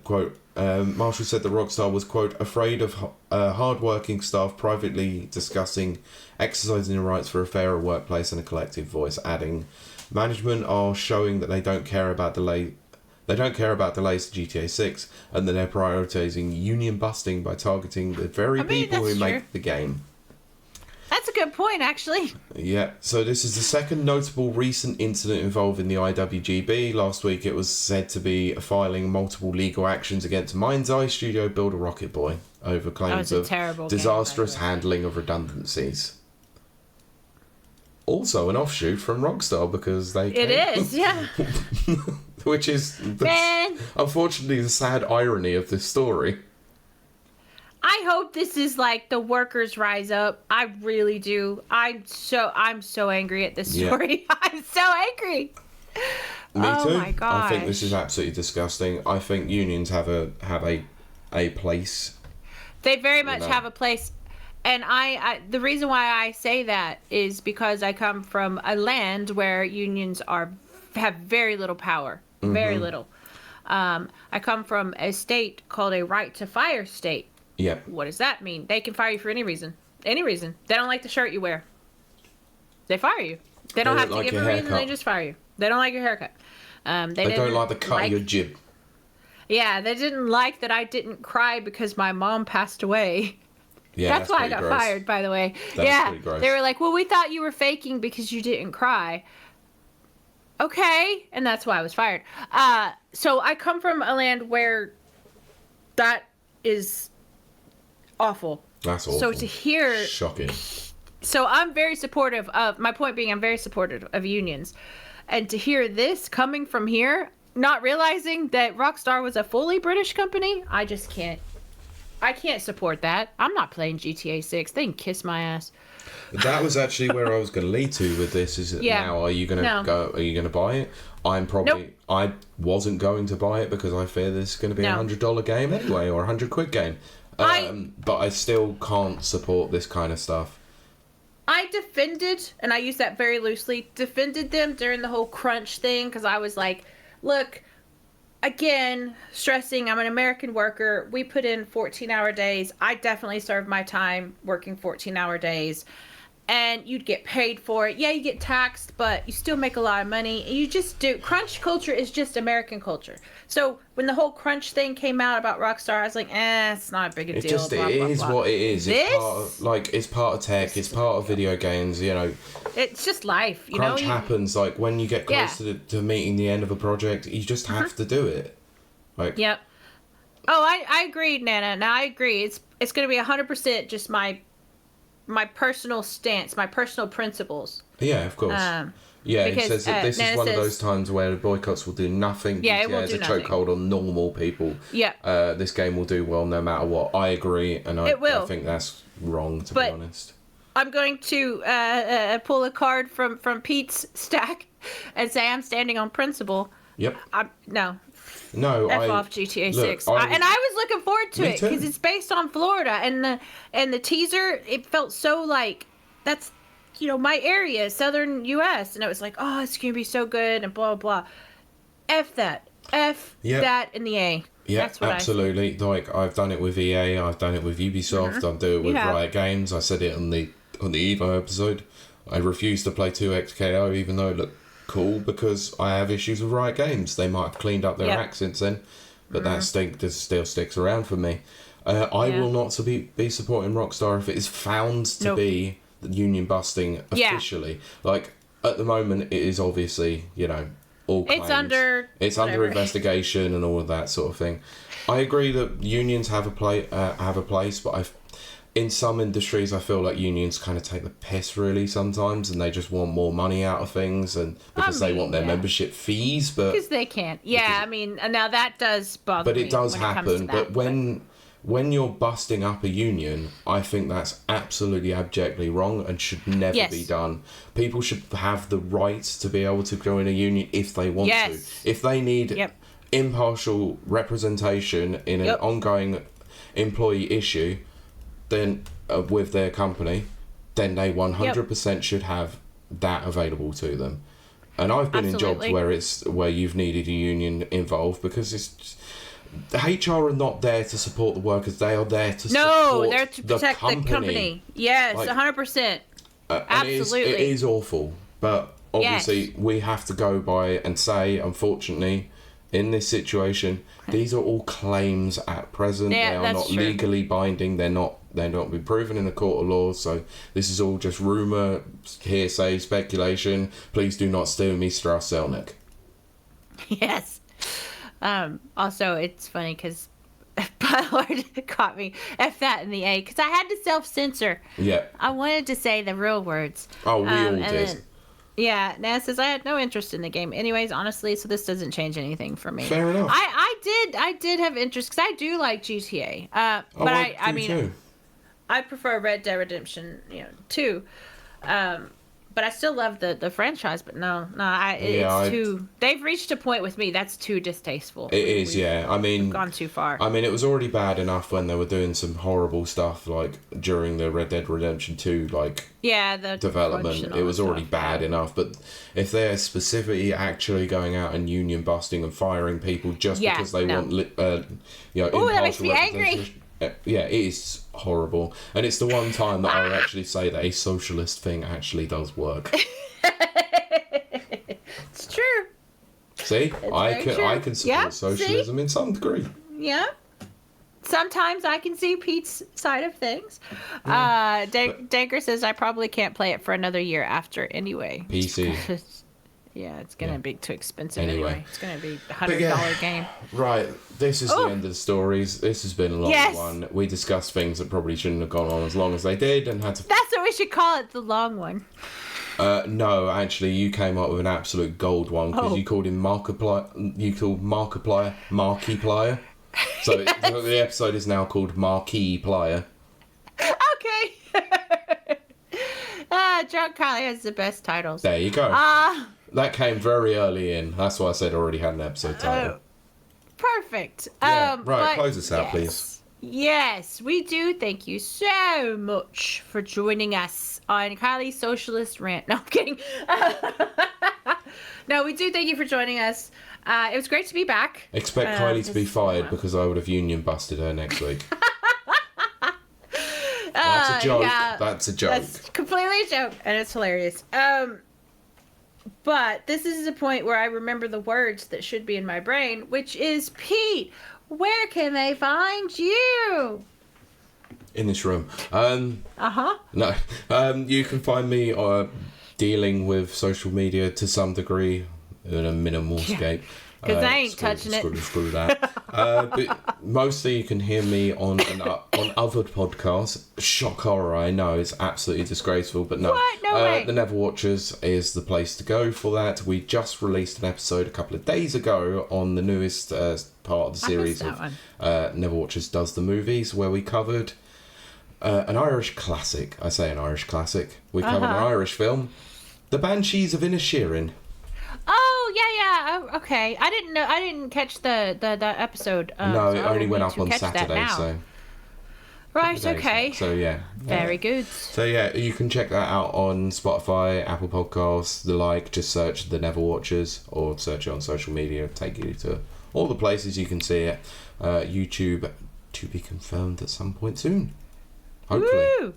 quote, Marshall said that Rockstar was, quote, afraid of hard-working staff privately discussing exercising their rights for a fairer workplace and a collective voice, adding, management are showing that they don't care about delays to GTA 6 and that they're prioritising union busting by targeting the very people who make the game. That's a good point, actually. Yeah, so this is the second notable recent incident involving the IWGB. Last week it was said to be filing multiple legal actions against Mind's Eye studio builder Rocket Boy over claims of disastrous handling of redundancies. Also an offshoot from Rockstar because they It is, yeah. Which is, unfortunately, the sad irony of this story. I hope this is like the workers rise up. I really do. I'm so angry at this story. Yeah. I'm so angry. Me too. Oh my gosh. I think this is absolutely disgusting. I think unions have a place. They very much have a place. And I the reason why I say that is because I come from a land where unions have very little power. Very little. I come from a state called a right to fire state. Yeah. What does that mean? They can fire you for any reason. Any reason. They don't like the shirt you wear. They fire you. They don't have to give a reason. They just fire you. They don't like your haircut. They don't like the cut of your jib. Yeah, they didn't like that I didn't cry because my mom passed away. Yeah, that's why I got fired, by the way. That's pretty gross. They were like, well, we thought you were faking because you didn't cry. Okay. And that's why I was fired. So I come from a land where that is awful. That's awful. So to hear... Shocking. So I'm very supportive of... My point being, I'm very supportive of unions. And to hear this coming from here, not realizing that Rockstar was a fully British company, I just can't. I can't support that. I'm not playing GTA 6. They can kiss my ass. That was actually where I was going to lead to with this. Is now are you going to go? Are you going to buy it? Nope. I wasn't going to buy it because I fear this is going to be $100 game anyway, or £100 game. But I still can't support this kind of stuff. I defended, and I use that very loosely, defended them during the whole crunch thing because I was like, look. Again, stressing, I'm an American worker. We put in 14-hour days. I definitely served my time working 14-hour days. And you'd get paid for it. Yeah, you get taxed, but you still make a lot of money. You just do. Crunch culture is just American culture. So when the whole crunch thing came out about Rockstar, I was like, it's not a big deal. It is what it is. It's part of tech. It's part of video games, It's just life, Crunch happens, like, when you get close to meeting the end of a project, you just have to do it. Yep. Oh, I agree, Nana. Now, I agree. It's going to be 100% just my personal stance, my personal principles. Yeah, of course. Yeah, because, he says that this is one of those times where boycotts will do nothing. Yeah, it will has do a nothing. chokehold on normal people. Yeah. This game will do well no matter what. I agree, and I think that's wrong, to be honest. I'm going to pull a card from Pete's stack and say I'm standing on principle. Yep. No, F off GTA 6. I was looking forward to it because too. it's based on Florida, and the teaser, it felt so like that's my area, southern U.S., and it was like, oh, it's gonna be so good and blah blah blah. F that in the A. Yeah, that's what absolutely. Like, I've done it with EA, I've done it with Ubisoft, I've done it with Riot Games. I said it on the Evo episode. I refuse to play 2XKO even though it looked cool because I have issues with Riot Games. They might have cleaned up their act since then, but that stink still sticks around for me. I will not be supporting Rockstar if it is found to be union busting officially. Like, at the moment, it is obviously, all claims. It's under investigation and all of that sort of thing. I agree that unions have a place, but in some industries, I feel like unions kind of take the piss really sometimes, and they just want more money out of things, and because they want their membership fees, but because they can't. Yeah, I mean, now that does bother me. But it does happen. But when you're busting up a union, I think that's absolutely abjectly wrong and should never be done. People should have the right to be able to join a union if they want to. If they need impartial representation in an ongoing employee issue, then with their company, then they 100% should have that available to them. And I've been in jobs where you've needed a union involved because the HR are not there to support the workers. They are there to support they're to protect the company. Yes, 100%. Absolutely. It is awful, but obviously we have to go by and say, unfortunately, in this situation, these are all claims at present. They are not legally binding. They're not been proven in a court of law. So this is all just rumour, hearsay, speculation. Please do not steal me, Strauss Zelnick. Yes. Also, it's funny because Lord caught me F that in the A because I had to self-censor. Yeah. I wanted to say the real words. Oh, we all did. Naz says I had no interest in the game. Anyways, honestly, so this doesn't change anything for me. Fair enough. I did have interest because I do like GTA. But I mean, too. I prefer Red Dead Redemption, 2. But I still love the franchise. But it's too. They've reached a point with me that's too distasteful. It is, I mean, we've gone too far. I mean, it was already bad enough when they were doing some horrible stuff like during the Red Dead Redemption 2, the development. It was already bad enough. But if they're specifically actually going out and union busting and firing people just because they want, that makes me angry. Yeah, it is horrible. And it's the one time that I would actually say that a socialist thing actually does work. It's true. See? I can support socialism in some degree. Yeah. Sometimes I can see Pete's side of things. Danker says I probably can't play it for another year after anyway. PC. Yeah, it's going to be too expensive anyway. It's going to be a $100 game. Right, this is the end of the stories. This has been a long one. We discussed things that probably shouldn't have gone on as long as they did and had to... That's what we should call it, the long one. No, actually, you came up with an absolute gold one because you called him Markiplier. So the episode is now called Marquee Plier. Okay. Drunk Kiley has the best titles. There you go. That came very early in. That's why I said I already had an episode title. Perfect. Right, close us out, please. Yes, we do. Thank you so much for joining us on Kiley's Socialist Rant. No, I'm kidding. No, we do thank you for joining us. It was great to be back. Expect Kiley to be fired because I would have union busted her next week. That's a joke. That's a joke. That's completely a joke, and it's hilarious. But this is the point where I remember the words that should be in my brain, which is, Pete, where can they find you? In this room. No. You can find me dealing with social media to some degree in a minimal scape Because I ain't touching it. Screw that. But mostly you can hear me on other podcasts. Shock horror, I know, it's absolutely disgraceful, but no. What? No way. The Never Watchers is the place to go for that. We just released an episode a couple of days ago on the newest part of the series of Never Watchers Does the Movies, where we covered an Irish classic. I say an Irish classic. We covered an Irish film, The Banshees of Inisherin. Oh yeah. Oh, okay. I didn't catch the episode. No, so it only went up on catch Saturday. So right. Okay. So yeah. Very good. So yeah, you can check that out on Spotify, Apple Podcasts, the like. Just search The Never Watchers or search it on social media. Take you to all the places you can see it. YouTube to be confirmed at some point soon. Hopefully. Woo!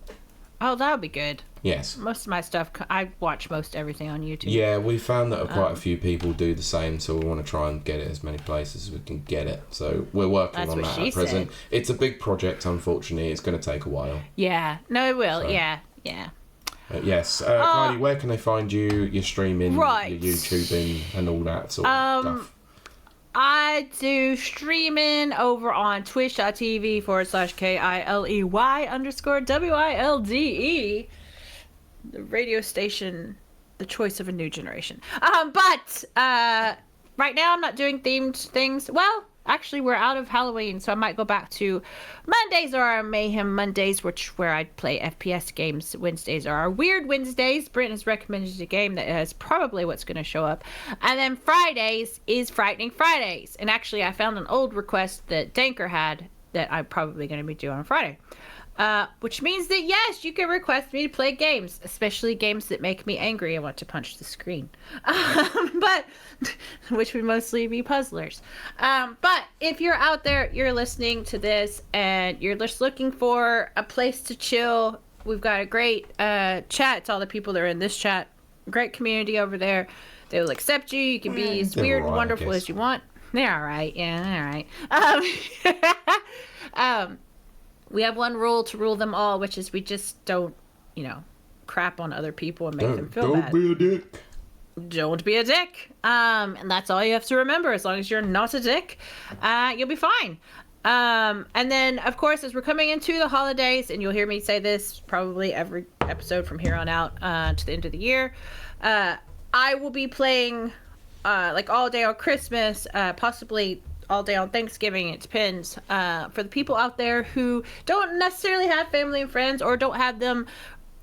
Oh, that would be good. Yes. Most of my stuff, I watch most everything on YouTube. Yeah, we found that quite a few people do the same, so we want to try and get it as many places as we can get it. So we're working on that at present. It's a big project, unfortunately. It's going to take a while. Yeah. No, it will. So, yeah. Yes. Kylie, where can they find you? Your streaming, your YouTubing, and all that sort of stuff. I do streaming over on twitch.tv/KILEY_WILDE. The radio station, the choice of a new generation. But right now I'm not doing themed things. Well, actually we're out of Halloween, so I might go back to Mondays are our Mayhem Mondays, where I play FPS games. Wednesdays are our Weird Wednesdays. Brent has recommended a game that is probably what's going to show up. And then Fridays is Frightening Fridays. And actually I found an old request that Danker had that I'm probably going to be doing on Friday. Which means that, yes, you can request me to play games, especially games that make me angry and want to punch the screen. But, which would mostly be puzzlers. But if you're out there, you're listening to this, and you're just looking for a place to chill, we've got a great chat. It's all the people that are in this chat. Great community over there. They will accept you. You can be as weird and wonderful as you want. They're all right. Yeah, they're all right. We have one rule to rule them all, which is we just don't, crap on other people and make them feel bad. Don't be a dick. Don't be a dick. And that's all you have to remember. As long as you're not a dick, you'll be fine. And then, of course, as we're coming into the holidays, and you'll hear me say this probably every episode from here on out to the end of the year, I will be playing all day on Christmas, possibly all day on Thanksgiving. It depends. For the people out there who don't necessarily have family and friends or don't have them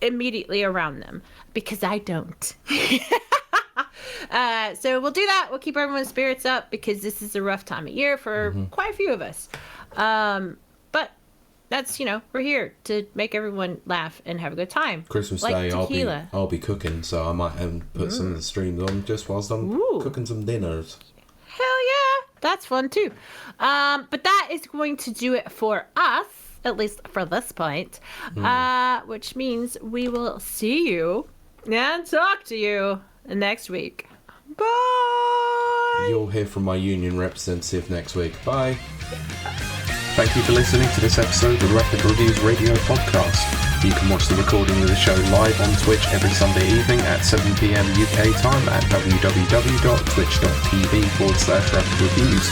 immediately around them, because I don't. So we'll do that. We'll keep everyone's spirits up because this is a rough time of year for quite a few of us. But that's, we're here to make everyone laugh and have a good time. Christmas Day, I'll be cooking, so I might put some of the streams on just whilst I'm cooking some dinners. Hell yeah, that's fun too. But that is going to do it for us, at least for this point, which means we will see you and talk to you next week. Bye. You'll hear from my union representative next week. Bye. Thank you for listening to this episode of Rapid Reviews Radio Podcast. You can watch the recording of the show live on Twitch every Sunday evening at 7 PM UK time at www.twitch.tv/rapidreviews.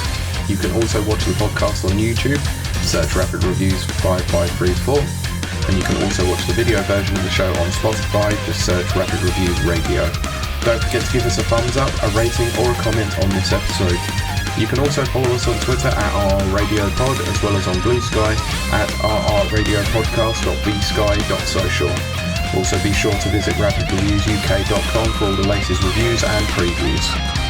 You can also watch the podcast on YouTube, search Rapid Reviews 5534, and you can also watch the video version of the show on Spotify, just search Rapid Reviews Radio. Don't forget to give us a thumbs up, a rating, or a comment on this episode. You can also follow us on Twitter at rradiopod, as well as on Blue Sky at rrradiopodcast.bsky.social. Also be sure to visit rapidreviewsuk.com for all the latest reviews and previews.